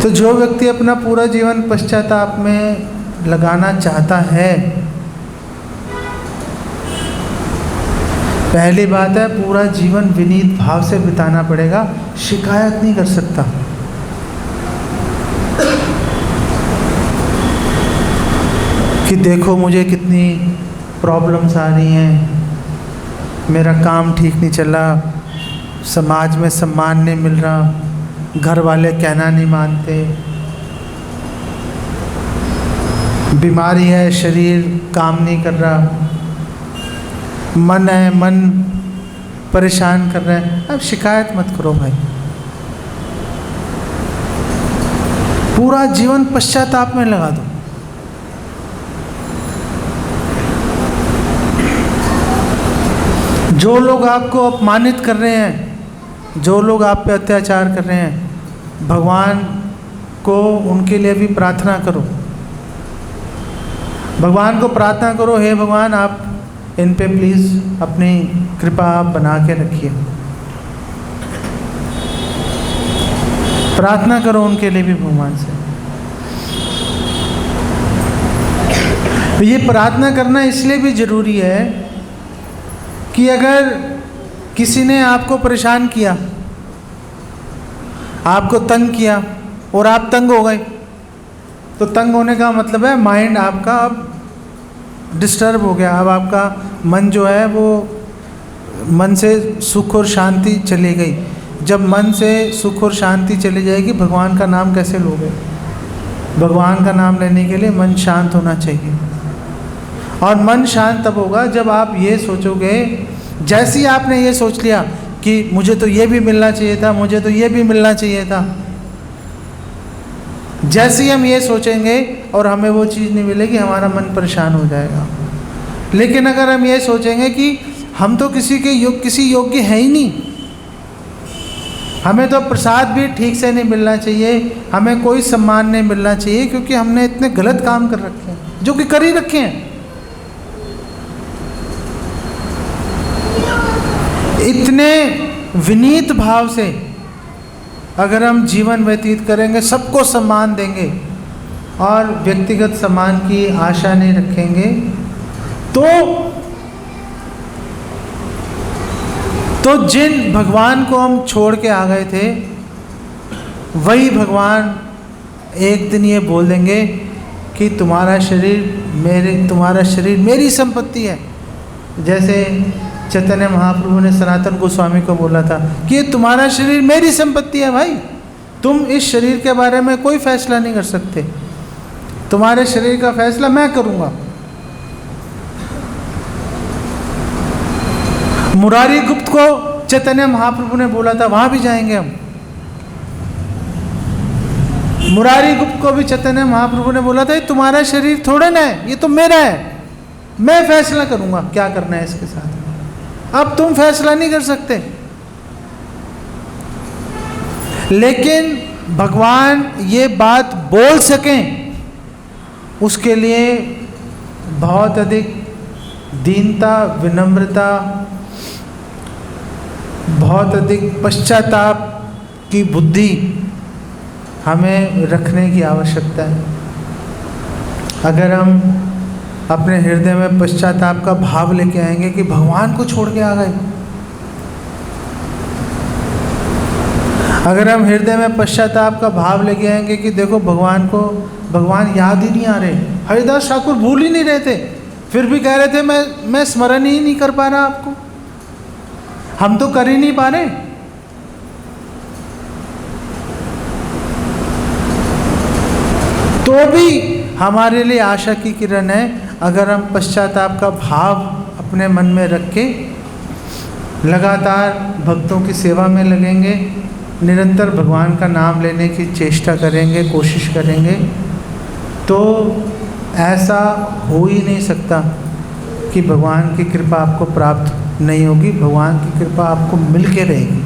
तो जो व्यक्ति अपना पूरा जीवन पश्चाताप में लगाना चाहता है, पहली बात है पूरा जीवन विनीत भाव से बिताना पड़ेगा, शिकायत नहीं कर सकता। कि देखो मुझे कितनी प्रॉब्लम्स आ रही हैं, मेरा काम ठीक नहीं चल रहा, समाज में सम्मान नहीं मिल रहा, घर वाले कहना नहीं मानते, बीमारी है, शरीर काम नहीं कर रहा। मन है, मन परेशान कर रहा है, अब शिकायत मत करो भाई। पूरा जीवन पश्चाताप में लगा दो। जो लोग आपको अपमानित कर रहे हैं, जो लोग आप पे अत्याचार कर रहे हैं, भगवान को उनके लिए भी प्रार्थना करो। भगवान को प्रार्थना करो, हे भगवान आप इन पे प्लीज़ अपनी कृपा आप बना के रखिए। प्रार्थना करो उनके लिए भी भगवान से। ये प्रार्थना करना इसलिए भी ज़रूरी है कि अगर किसी ने आपको परेशान किया, आपको तंग किया और आप तंग हो गए, तो तंग होने का मतलब है माइंड आपका अब डिस्टर्ब हो गया। अब आपका मन जो है वो मन से सुख और शांति चली गई। जब मन से सुख और शांति चली जाएगी, भगवान का नाम कैसे लोगे? भगवान का नाम लेने के लिए मन शांत होना चाहिए। और मन शांत तब होगा जब आप ये सोचोगे, जैसे ही आपने ये सोच लिया कि मुझे तो ये भी मिलना चाहिए था, मुझे तो ये भी मिलना चाहिए था, जैसे ही हम ये सोचेंगे और हमें वो चीज़ नहीं मिलेगी, हमारा मन परेशान हो जाएगा। लेकिन अगर हम ये सोचेंगे कि हम तो किसी योग्य है ही नहीं, हमें तो प्रसाद भी ठीक से नहीं मिलना चाहिए, हमें कोई सम्मान नहीं मिलना चाहिए, क्योंकि हमने इतने गलत काम कर रखे हैं, जो कि कर ही रखे हैं। इतने विनीत भाव से अगर हम जीवन व्यतीत करेंगे, सबको सम्मान देंगे और व्यक्तिगत सम्मान की आशा नहीं रखेंगे, तो जिन भगवान को हम छोड़ के आ गए थे, वही भगवान एक दिन ये बोल देंगे कि तुम्हारा शरीर मेरी संपत्ति है। जैसे चैतन्य महाप्रभु ने सनातन गोस्वामी को बोला था कि ये तुम्हारा शरीर मेरी संपत्ति है भाई, तुम इस शरीर के बारे में कोई फैसला नहीं कर सकते, तुम्हारे शरीर का फैसला मैं करूँगा। मुरारी गुप्त को चैतन्य महाप्रभु ने बोला था, वहाँ भी जाएंगे हम। मुरारी गुप्त को भी चैतन्य महाप्रभु ने बोला था, ये तुम्हारा शरीर थोड़े ना है, ये तो मेरा है, मैं फैसला करूँगा क्या करना है इसके साथ। अब तुम फैसला नहीं कर सकते। लेकिन भगवान ये बात बोल सकें, उसके लिए बहुत अधिक दीनता, विनम्रता, बहुत अधिक पश्चाताप की बुद्धि हमें रखने की आवश्यकता है। अगर हम अपने हृदय में पश्चाताप का भाव लेके आएंगे कि भगवान को छोड़ के आ गए, अगर हम हृदय में पश्चाताप का भाव लेके आएंगे कि देखो भगवान याद ही नहीं आ रहे, हरिदास ठाकुर भूल ही नहीं रहे थे, फिर भी कह रहे थे मैं स्मरण ही नहीं कर पा रहा आपको, हम तो कर ही नहीं पा रहे। तो भी हमारे लिए आशा की किरण है, अगर हम पश्चाताप का भाव अपने मन में रख के लगातार भक्तों की सेवा में लगेंगे, निरंतर भगवान का नाम लेने की चेष्टा करेंगे, कोशिश करेंगे, तो ऐसा हो ही नहीं सकता कि भगवान की कृपा आपको प्राप्त नहीं होगी। भगवान की कृपा आपको मिल के रहेगी,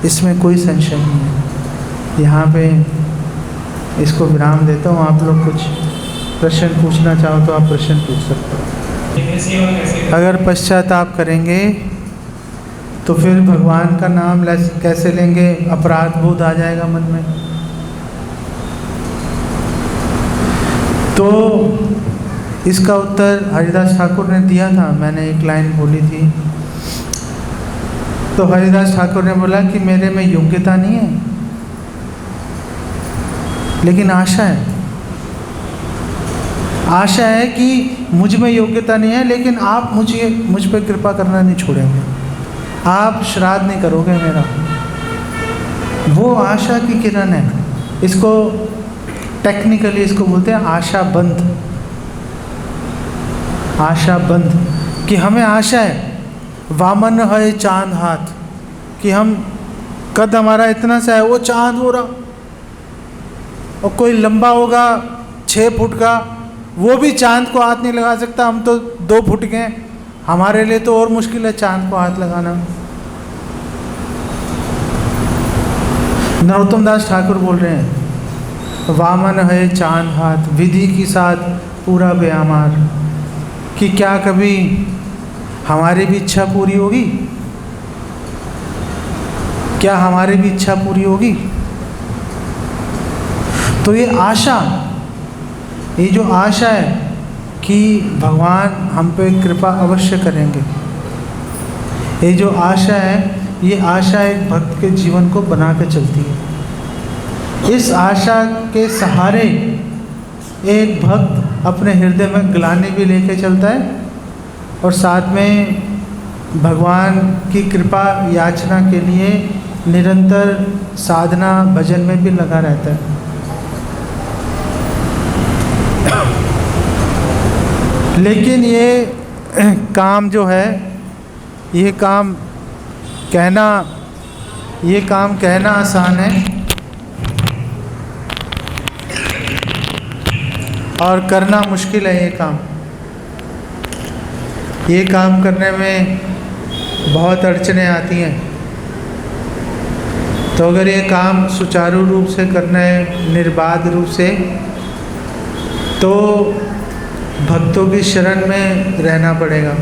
इसमें कोई संशय नहीं है। यहाँ पे इसको विराम देता हूँ। आप लोग कुछ प्रश्न पूछना चाहो तो आप प्रश्न पूछ सकते हो। अगर पश्चाताप करेंगे तो फिर भगवान का नाम कैसे लेंगे? अपराध बोध आ जाएगा मन में। तो इसका उत्तर हरिदास ठाकुर ने दिया था, मैंने एक लाइन बोली थी। तो हरिदास ठाकुर ने बोला कि मेरे में योग्यता नहीं है, लेकिन आशा है। आशा है कि मुझ में योग्यता नहीं है, लेकिन आप मुझ पर कृपा करना नहीं छोड़ेंगे, आप श्राद्ध नहीं करोगे मेरा। वो आशा की किरण है। इसको टेक्निकली इसको बोलते हैं आशा बंध। आशा बंध कि हमें आशा है, वामन है चांद हाथ, कि हम कद हमारा इतना सा है, वो चांद हो रहा, और कोई लंबा होगा 6 फुट का, वो भी चांद को हाथ नहीं लगा सकता, हम तो 2 फुट के हैं, हमारे लिए तो और मुश्किल है चांद को हाथ लगाना। नरोत्तम दास ठाकुर बोल रहे हैं, वामन है चांद हाथ, विधि की साथ पूरा बेअमार, कि क्या कभी हमारी भी इच्छा पूरी होगी? क्या हमारी भी इच्छा पूरी होगी? तो ये आशा, ये जो आशा है कि भगवान हम पे कृपा अवश्य करेंगे, ये जो आशा है, ये आशा एक भक्त के जीवन को बना के चलती है। इस आशा के सहारे एक भक्त अपने हृदय में ग्लानि भी लेके चलता है और साथ में भगवान की कृपा याचना के लिए निरंतर साधना भजन में भी लगा रहता है। लेकिन ये काम जो है, ये काम कहना आसान है और करना मुश्किल है। ये काम करने में बहुत अड़चनें आती हैं। तो अगर ये काम सुचारू रूप से करना है, निर्बाध रूप से, तो भक्तों की शरण में रहना पड़ेगा।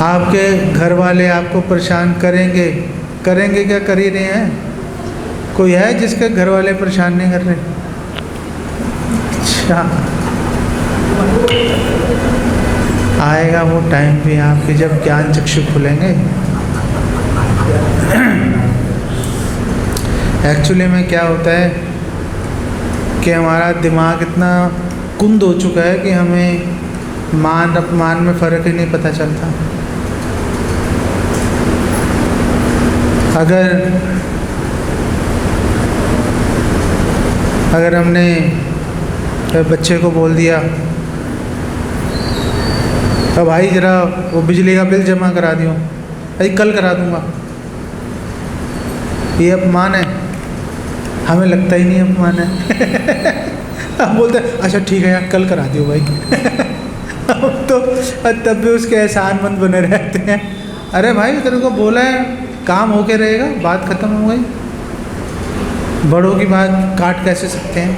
आपके घर वाले आपको परेशान करेंगे क्या, कर ही रहे हैं? कोई है जिसके घर वाले परेशान नहीं कर रहे? अच्छा, आएगा वो टाइम भी आपके जब ज्ञान चक्षु खुलेंगे। एक्चुअली में क्या होता है कि हमारा दिमाग इतना कुंद हो चुका है कि हमें मान अपमान में फ़र्क ही नहीं पता चलता। अगर हमने बच्चे को बोल दिया, तो भाई ज़रा वो बिजली का बिल जमा करा दियो, अरे कल करा दूँगा, ये अपमान है? हमें लगता ही नहीं अपमान है। हम बोलते हैं अच्छा ठीक है यार कल करा दियो भाई। हम तो तब भी उसके एहसानमंद बने रहते हैं। अरे भाई तेरे को बोला है, काम होके रहेगा, बात ख़त्म हो गई। बड़ों की बात काट कैसे सकते हैं?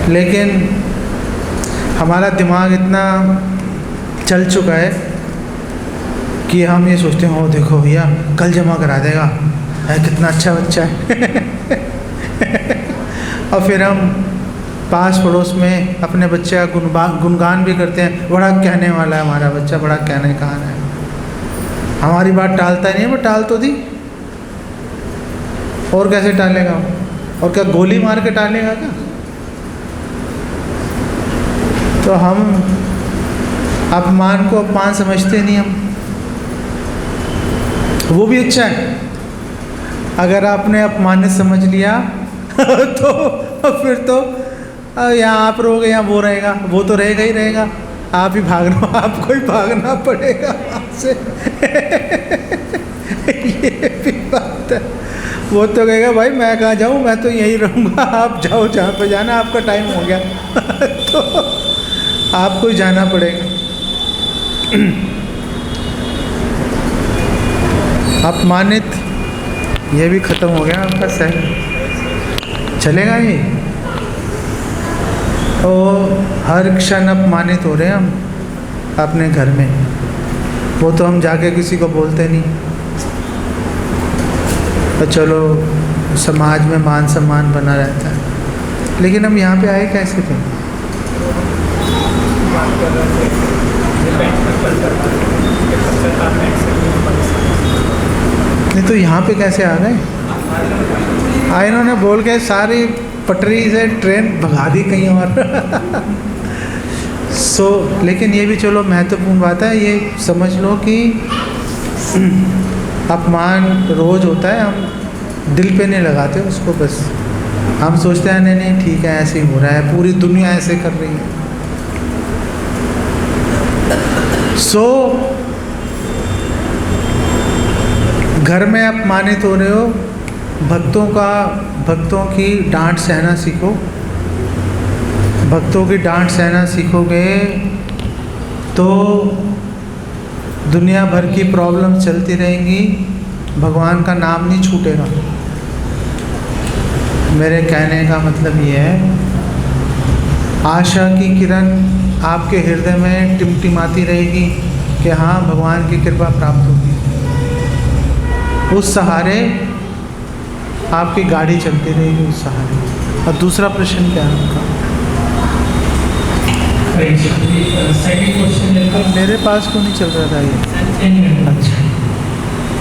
लेकिन हमारा दिमाग इतना चल चुका है कि हम ये सोचते हैं, ओ देखो भैया कल जमा करा देगा, कितना अच्छा बच्चा है। और फिर हम पास पड़ोस में अपने बच्चे का गुणगान भी करते हैं, बड़ा कहने वाला है हमारा बच्चा, बड़ा कहने का है। हमारी बात टालता ही नहीं, वो टाल तो दी, और कैसे टालेगा? और क्या गोली मार के टालेगा क्या? तो हम अपमान को अपमान समझते नहीं हम। वो भी अच्छा है अगर आपने अपमानित समझ लिया तो फिर तो यहाँ आप रहोगे, यहाँ वो रहेगा, वो तो रहेगा ही रहेगा, आप ही भागना, आपको ही भागना पड़ेगा आपसे। ये भी बात है। वो तो कहेगा भाई मैं कहाँ जाऊँ, मैं तो यहीं रहूँगा, आप जाओ जहाँ पे जाना, आपका टाइम हो गया। तो आपको ही जाना पड़ेगा। अपमानित, ये भी ख़त्म हो गया आपका सहन, चलेगा ये? तो हर क्षण अपमानित हो रहे हैं हम अपने घर में, वो तो हम जाके किसी को बोलते नहीं। तो चलो समाज में मान सम्मान बना रहता है, लेकिन हम यहाँ पे आए कैसे थे? नहीं तो यहाँ पे कैसे आ गए? इन्होंने बोल के सारी पटरी से ट्रेन भगा दी कहीं और। लेकिन ये भी चलो महत्वपूर्ण बात है, ये समझ लो कि अपमान रोज़ होता है, हम दिल पे नहीं लगाते उसको, बस हम सोचते हैं नहीं नहीं ठीक है ऐसे ही हो रहा है, पूरी दुनिया ऐसे कर रही है। सो घर में अपमानित हो रहे हो, भक्तों की डांट सहना सीखो। भक्तों की डांट सहना सीखोगे तो दुनिया भर की प्रॉब्लम चलती रहेंगी, भगवान का नाम नहीं छूटेगा। मेरे कहने का मतलब ये है, आशा की किरण आपके हृदय में टिमटिमाती रहेगी कि हाँ भगवान की कृपा प्राप्त होगी। उस सहारे आपकी गाड़ी चलती रहेगी, उस सहारे। और दूसरा प्रश्न क्या है आपका? सेकंड क्वेश्चन मेरे पास क्यों नहीं चल रहा था ये? अच्छा,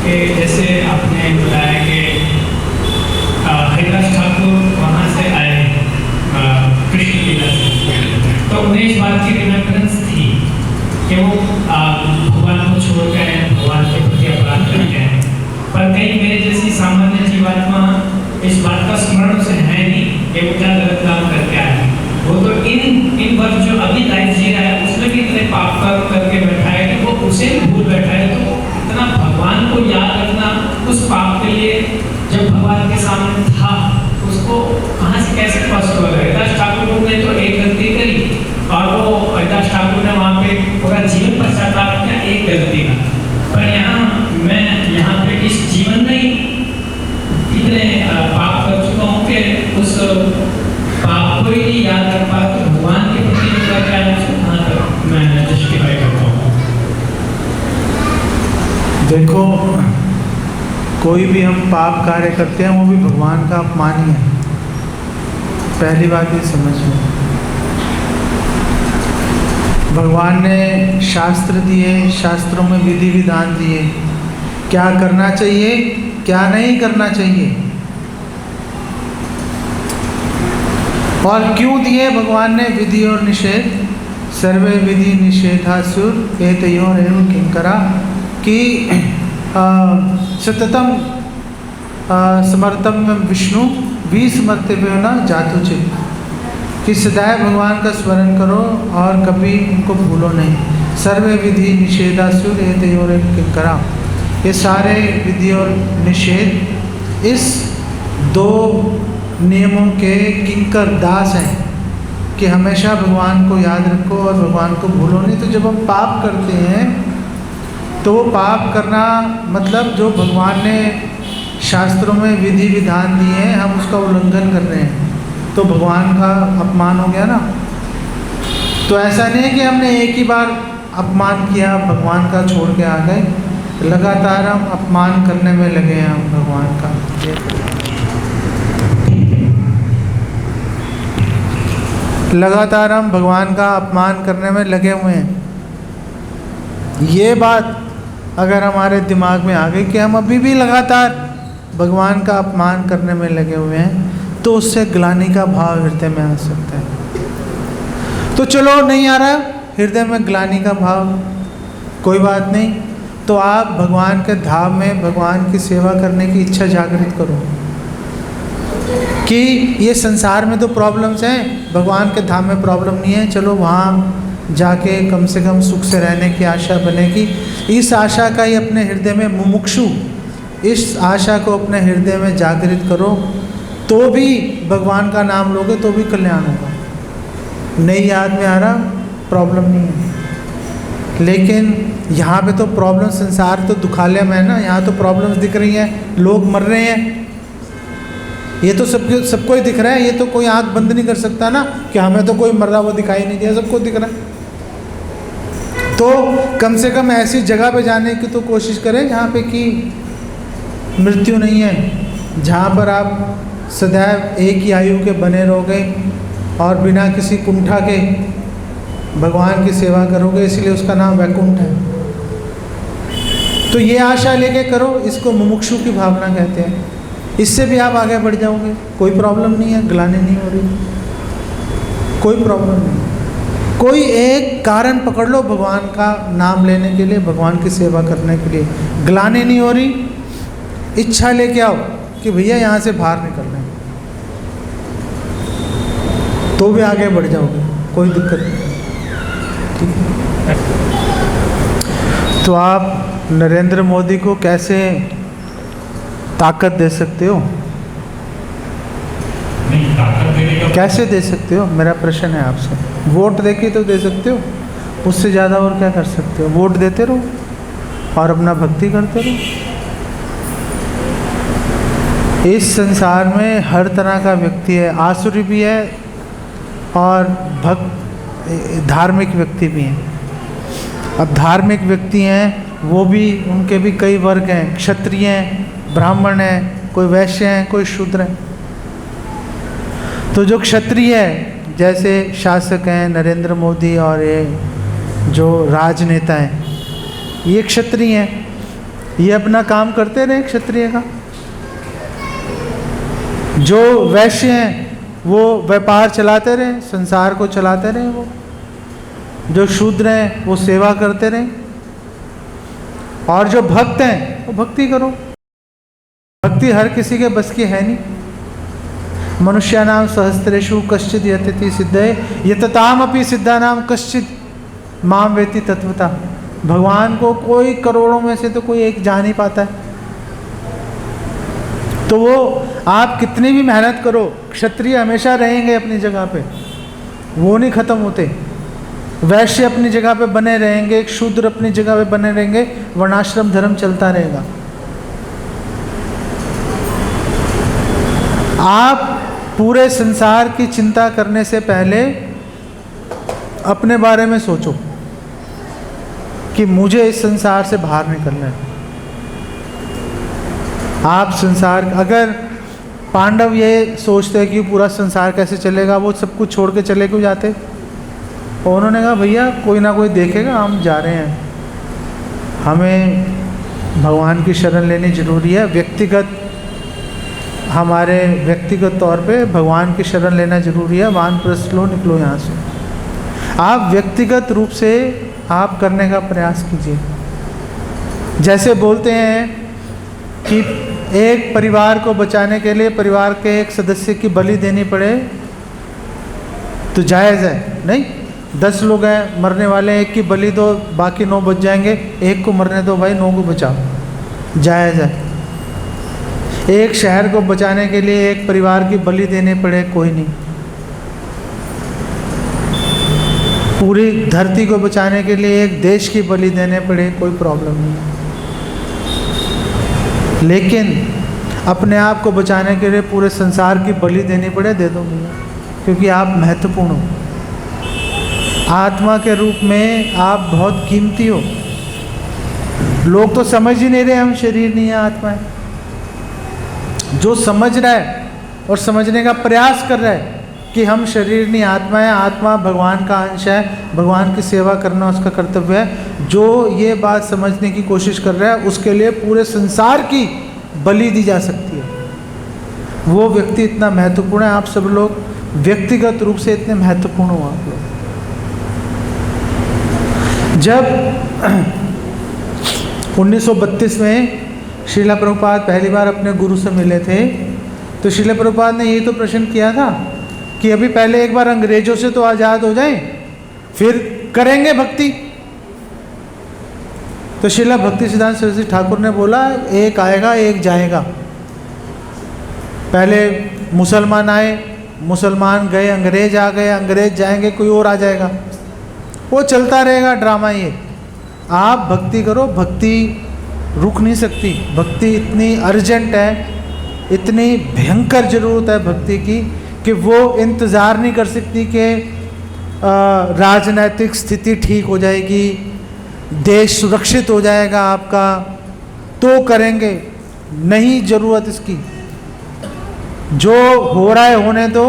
कि जैसे आपने बताया कि हरिदास ठाकुर वहाँ से आए कृष्ण लीला से, तो उन्हें इस बात की रिमेम्बरेंस थी कि वो भगवान को छोड़कर भगवान के प्रति अपराध करते हैं, पर कई मेरे जैसी सामान्य जीवात्मा इस बात का स्मरण उसे है नहीं कि वो क्या गलत काम करके आए। वो तो इन वर्ष जो अभी लाइफ जी रहा है उसमें भी इतने पाप करके बैठा है कि वो उसे भी भूल बैठा है। तो इतना भगवान को याद रखना उस पाप के लिए जब भगवान के सामने था, उसको कहाँ से कैसे कष्ट हो रहा है। हरिदास ठाकुर ने तो एक गलती करी और वो हरिदास ठाकुर ने वहाँ पे पूरा जीवन पश्चाताप किया एक गलती का। पर मैं यहाँ पे इस जीवन में इतने पाप कर चुका हूँ कि उस पाप को ही नहीं याद रख पा, तो भगवान के प्रति मेरा क्या है उसको कहाँ तक मैं जस्टिफाई करता हूँ। देखो, कोई भी हम पाप कार्य करते हैं वो भी भगवान का अपमान ही है। पहली बात ये समझो, भगवान ने शास्त्र दिए, शास्त्रों में विधि विधान दिए, क्या करना चाहिए क्या नहीं करना चाहिए, और क्यों दिए भगवान ने विधि और निषेध। सर्वे विधि निषेधासुर एतयोर एव किंकरा कि सततम समर्थम विष्णु विस्मर्तव्यो न जातुचित, कि सदैव भगवान का स्मरण करो और कभी उनको भूलो नहीं। सर्वे विधि निषेधासुर एतयोर एव किंकरा, ये सारे विधि और निषेध इस दो नियमों के किंकर दास हैं कि हमेशा भगवान को याद रखो और भगवान को भूलो नहीं। तो जब हम पाप करते हैं तो वो पाप करना मतलब जो भगवान ने शास्त्रों में विधि विधान दिए हैं हम उसका उल्लंघन कर रहे हैं, तो भगवान का अपमान हो गया ना। तो ऐसा नहीं है कि हमने एक ही बार अपमान किया भगवान का छोड़ के आ गए, लगातार हम अपमान करने में लगे हैं हम भगवान का। लगातार हम भगवान का अपमान करने में लगे हुए हैं। ये बात अगर हमारे दिमाग में आ गई कि हम अभी भी लगातार भगवान का अपमान करने में लगे हुए हैं, तो उससे ग्लानि का भाव हृदय में आ सकता है। तो चलो नहीं आ रहा हृदय में ग्लानि का भाव, कोई बात नहीं, तो आप भगवान के धाम में भगवान की सेवा करने की इच्छा जागृत करो कि ये संसार में तो प्रॉब्लम्स हैं, भगवान के धाम में प्रॉब्लम नहीं है, चलो वहाँ जाके कम से कम सुख से रहने की आशा बनेगी। इस आशा का ही अपने हृदय में मुमुक्षु, इस आशा को अपने हृदय में जागृत करो, तो भी भगवान का नाम लोगे तो भी कल्याण होगा। नहीं याद में आ रहा प्रॉब्लम नहीं है, लेकिन यहाँ पे तो प्रॉब्लम, संसार तो दुखालय में है ना, यहाँ तो प्रॉब्लम्स दिख रही हैं, लोग मर रहे हैं, ये तो सबको ही दिख रहा है। ये तो कोई आंख बंद नहीं कर सकता ना कि हमें तो कोई मर रहा वो दिखाई नहीं दिया, सबको दिख रहा है। तो कम से कम ऐसी जगह पे जाने की तो कोशिश करें जहाँ पे कि मृत्यु नहीं है, जहाँ पर आप सदैव एक ही आयु के बने रहोगे और बिना किसी कुंठा के भगवान की सेवा करोगे, इसलिए उसका नाम वैकुंठ है। तो ये आशा लेके करो, इसको मुमुक्षु की भावना कहते हैं। इससे भी आप आगे बढ़ जाओगे, कोई प्रॉब्लम नहीं है, ग्लानि नहीं हो रही, कोई प्रॉब्लम नहीं। कोई एक कारण पकड़ लो भगवान का नाम लेने के लिए, भगवान की सेवा करने के लिए, ग्लानि नहीं हो रही, इच्छा लेके आओ कि भैया यहाँ से बाहर निकलना है, तो भी आगे बढ़ जाओगे, कोई दिक्कत नहीं। ठीक है। तो आप नरेंद्र मोदी को कैसे ताकत दे सकते हो? नहीं, ताकत देने का कैसे दे सकते हो, मेरा प्रश्न है आपसे। वोट देके तो दे सकते हो, उससे ज़्यादा और क्या कर सकते हो? वोट देते रहो और अपना भक्ति करते रहो। इस संसार में हर तरह का व्यक्ति है, आसुरी भी है और धार्मिक व्यक्ति भी हैं। अब धार्मिक व्यक्ति हैं, वो भी, उनके भी कई वर्ग हैं, क्षत्रिय हैं, ब्राह्मण हैं, कोई वैश्य हैं, कोई शूद्र हैं। तो जो क्षत्रिय है, जैसे शासक हैं नरेंद्र मोदी और ये जो राजनेता हैं, ये क्षत्रिय हैं, ये अपना काम करते रहे क्षत्रिय का। जो वैश्य हैं वो व्यापार चलाते रहे, संसार को चलाते रहे। वो जो शूद्र हैं वो सेवा करते रहे, और जो भक्त हैं वो भक्ति करो। भक्ति हर किसी के बस की है नहीं। मनुष्यानाम सहस्रेषु कश्चित् यतति सिद्धये यततामपि सिद्धानाम कश्चित् माम वेति तत्वता। भगवान को कोई करोड़ों में से तो कोई एक जान ही पाता है। तो वो आप कितनी भी मेहनत करो, क्षत्रिय हमेशा रहेंगे अपनी जगह पे, वो नहीं खत्म होते। वैश्य अपनी जगह पे बने रहेंगे, शूद्र अपनी जगह पे बने रहेंगे, वर्णाश्रम धर्म चलता रहेगा। आप पूरे संसार की चिंता करने से पहले अपने बारे में सोचो कि मुझे इस संसार से बाहर निकलना है। आप संसार, अगर पांडव ये सोचते हैं कि पूरा संसार कैसे चलेगा, वो सब कुछ छोड़ के चले क्यों जाते? और उन्होंने कहा भैया कोई ना कोई देखेगा, हम जा रहे हैं, हमें भगवान की शरण लेनी जरूरी है। हमारे व्यक्तिगत तौर पे भगवान की शरण लेना जरूरी है। वानप्रस्थ लो, निकलो यहाँ से। आप व्यक्तिगत रूप से आप करने का प्रयास कीजिए। जैसे बोलते हैं कि एक परिवार को बचाने के लिए परिवार के एक सदस्य की बलि देनी पड़े तो जायज़ है, नहीं? 10 लोग हैं मरने वाले, एक की बलि दो, बाकी 9 बच जाएंगे, एक को मरने दो भाई, 9 को बचाओ, जायज़ है। एक शहर को बचाने के लिए एक परिवार की बलि देने पड़े, कोई नहीं। पूरी धरती को बचाने के लिए एक देश की बलि देने पड़े, कोई प्रॉब्लम नहीं है। लेकिन अपने आप को बचाने के लिए पूरे संसार की बलि देनी पड़े, दे दो भैया, क्योंकि आप महत्वपूर्ण हो। आत्मा के रूप में आप बहुत कीमती हो। लोग तो समझ ही नहीं रहे हम शरीर नहीं है, आत्मा है। जो समझ रहा है और समझने का प्रयास कर रहा है कि हम शरीर नहीं आत्मा है, आत्मा भगवान का अंश है, भगवान की सेवा करना उसका कर्तव्य है, जो ये बात समझने की कोशिश कर रहा है उसके लिए पूरे संसार की बलि दी जा सकती है। वो व्यक्ति इतना महत्वपूर्ण है। आप सब लोग व्यक्तिगत रूप से इतने महत्वपूर्ण हो। आप लोग जब 1932 में श्रीला प्रभुपाद पहली बार अपने गुरु से मिले थे, तो श्रीला प्रभुपाद ने यही तो प्रश्न किया था कि अभी पहले एक बार अंग्रेजों से तो आज़ाद हो जाएं, फिर करेंगे भक्ति। तो श्रीला भक्ति सिद्धांत सरस्वती ठाकुर ने बोला, एक आएगा एक जाएगा। पहले मुसलमान आए, मुसलमान गए, अंग्रेज आ गए, अंग्रेज जाएंगे, कोई और आ जाएगा, वो चलता रहेगा ड्रामा ये। आप भक्ति करो, भक्ति रुक नहीं सकती। भक्ति इतनी अर्जेंट है, इतनी भयंकर ज़रूरत है भक्ति की कि वो इंतज़ार नहीं कर सकती कि राजनैतिक स्थिति ठीक हो जाएगी, देश सुरक्षित हो जाएगा आपका तो करेंगे। नहीं ज़रूरत इसकी, जो हो रहा है होने दो।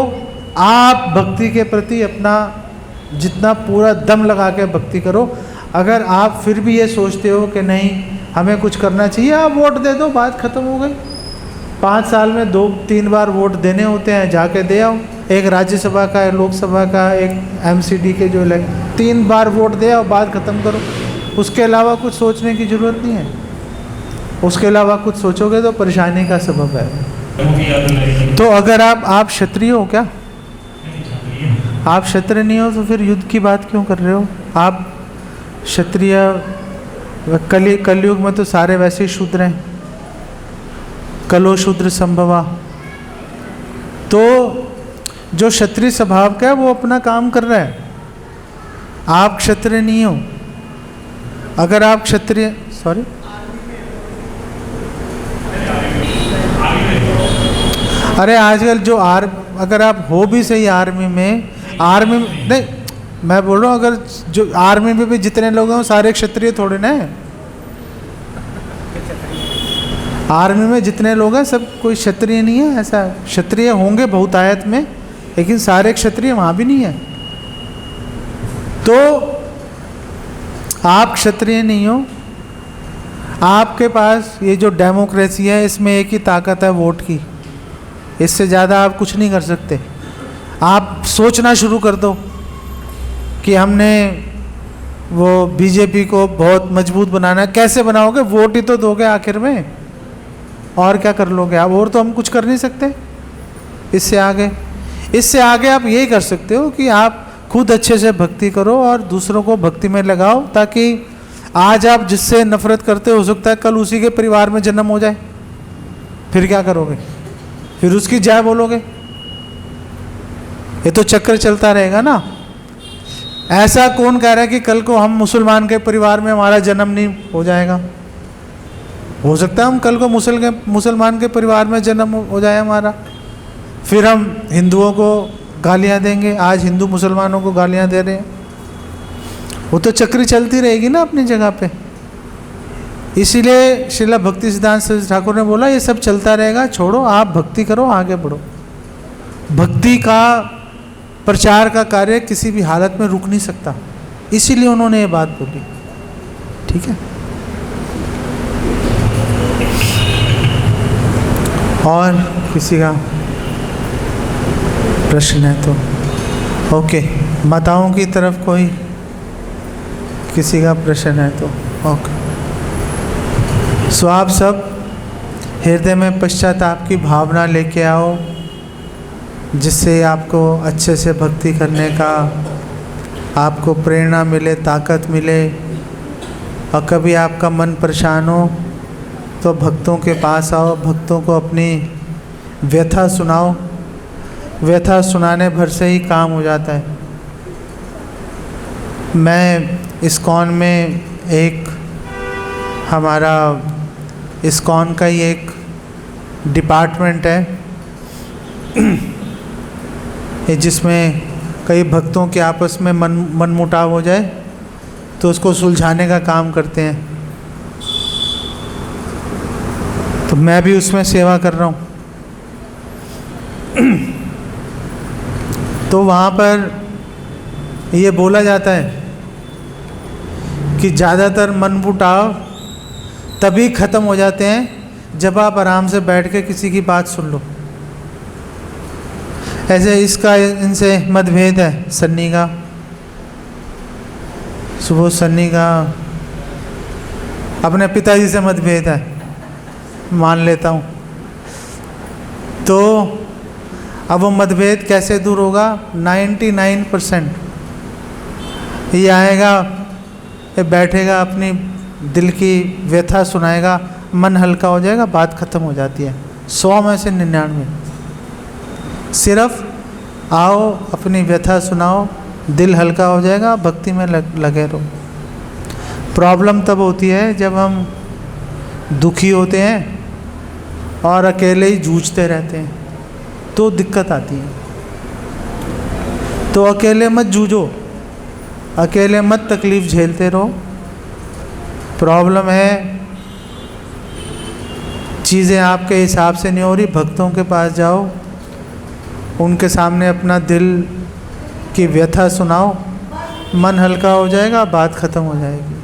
आप भक्ति के प्रति अपना जितना पूरा दम लगा के भक्ति करो। अगर आप फिर भी ये सोचते हो कि नहीं हमें कुछ करना चाहिए, आप वोट दे दो, बात ख़त्म हो गई। 5 साल में 2-3 बार वोट देने होते हैं, जाके दे आओ। एक राज्यसभा का, लोकसभा का, एक MCD के जो 3 बार वोट दे आओ, बात ख़त्म करो। उसके अलावा कुछ सोचने की ज़रूरत नहीं है। उसके अलावा कुछ सोचोगे तो परेशानी का सबब है। तो अगर आप क्षत्रिय हो क्या? आप क्षत्रिय नहीं हो तो फिर युद्ध की बात क्यों कर रहे हो? आप क्षत्रिय कलयुग में तो सारे वैसे ही शूद्र हैं, कलो शूद्र संभवा। तो जो क्षत्रिय स्वभाव का है वो अपना काम कर रहा है, आप क्षत्रिय नहीं हो। अगर आप क्षत्रिय, सॉरी, अरे आजकल जो अगर आप हो भी सही आर्मी में नहीं, मैं बोल रहा हूँ अगर जो आर्मी में भी जितने लोग हैं वो सारे क्षत्रिय थोड़े ना हैं। आर्मी में जितने लोग हैं सब कोई क्षत्रिय नहीं है, ऐसा क्षत्रिय होंगे बहुतायत में, लेकिन सारे क्षत्रिय वहाँ भी नहीं है। तो आप क्षत्रिय नहीं हो, आपके पास ये जो डेमोक्रेसी है इसमें एक ही ताकत है, वोट की। इससे ज़्यादा आप कुछ नहीं कर सकते। आप सोचना शुरू कर दो कि हमने वो बीजेपी को बहुत मजबूत बनाना है। कैसे बनाओगे? वोट ही तो दोगे आखिर में, और क्या कर लोगे आप? और तो हम कुछ कर नहीं सकते इससे आगे आप यही कर सकते हो कि आप खुद अच्छे से भक्ति करो और दूसरों को भक्ति में लगाओ, ताकि आज आप जिससे नफरत करते हो सकता है कल उसी के परिवार में जन्म हो जाए। फिर क्या करोगे? फिर उसकी जय बोलोगे। ये तो चक्कर चलता रहेगा ना। ऐसा कौन कह रहा है कि कल को हम मुसलमान के परिवार में हमारा जन्म नहीं हो जाएगा? हो सकता है हम कल को मुसलमान के परिवार में जन्म हो जाए हमारा, फिर हम हिंदुओं को गालियां देंगे। आज हिंदू मुसलमानों को गालियां दे रहे हैं। वो तो चक्री चलती रहेगी ना अपनी जगह पे। इसीलिए श्रीला भक्ति सिद्धांत सरस्वती ठाकुर ने बोला ये सब चलता रहेगा, छोड़ो, आप भक्ति करो, आगे बढ़ो। भक्ति का प्रचार का कार्य किसी भी हालत में रुक नहीं सकता, इसीलिए उन्होंने ये बात बोली। ठीक है, और किसी का प्रश्न है तो ओके। माताओं की तरफ कोई किसी का प्रश्न है तो ओके। सो आप सब हृदय में पश्चाताप की भावना लेके आओ, जिससे आपको अच्छे से भक्ति करने का आपको प्रेरणा मिले, ताकत मिले। और कभी आपका मन परेशान हो तो भक्तों के पास आओ, भक्तों को अपनी व्यथा सुनाओ। व्यथा सुनाने भर से ही काम हो जाता है। मैं इस्कॉन में एक हमारा इस्कॉन का ही एक डिपार्टमेंट है जिसमें कई भक्तों के आपस में मनमुटाव हो जाए तो उसको सुलझाने का काम करते हैं। तो मैं भी उसमें सेवा कर रहा हूँ। तो वहाँ पर ये बोला जाता है कि ज़्यादातर मनमुटाव तभी ख़त्म हो जाते हैं जब आप आराम से बैठ के किसी की बात सुन लो। ऐसे इसका इनसे मतभेद है, सन्नी का, सुबह सन्नी का अपने पिताजी से मतभेद है, मान लेता हूँ। तो अब वो मतभेद कैसे दूर होगा? 99% ये आएगा, ये बैठेगा, अपनी दिल की व्यथा सुनाएगा, मन हल्का हो जाएगा, बात ख़त्म हो जाती है। 100 में से 99। सिर्फ आओ, अपनी व्यथा सुनाओ, दिल हल्का हो जाएगा, भक्ति में लगे रहो। प्रॉब्लम तब होती है जब हम दुखी होते हैं और अकेले ही जूझते रहते हैं, तो दिक्कत आती है। तो अकेले मत जूझो, अकेले मत तकलीफ़ झेलते रहो। प्रॉब्लम है, चीज़ें आपके हिसाब से नहीं हो रही, भक्तों के पास जाओ, उनके सामने अपना दिल की व्यथा सुनाओ, मन हल्का हो जाएगा, बात ख़त्म हो जाएगी।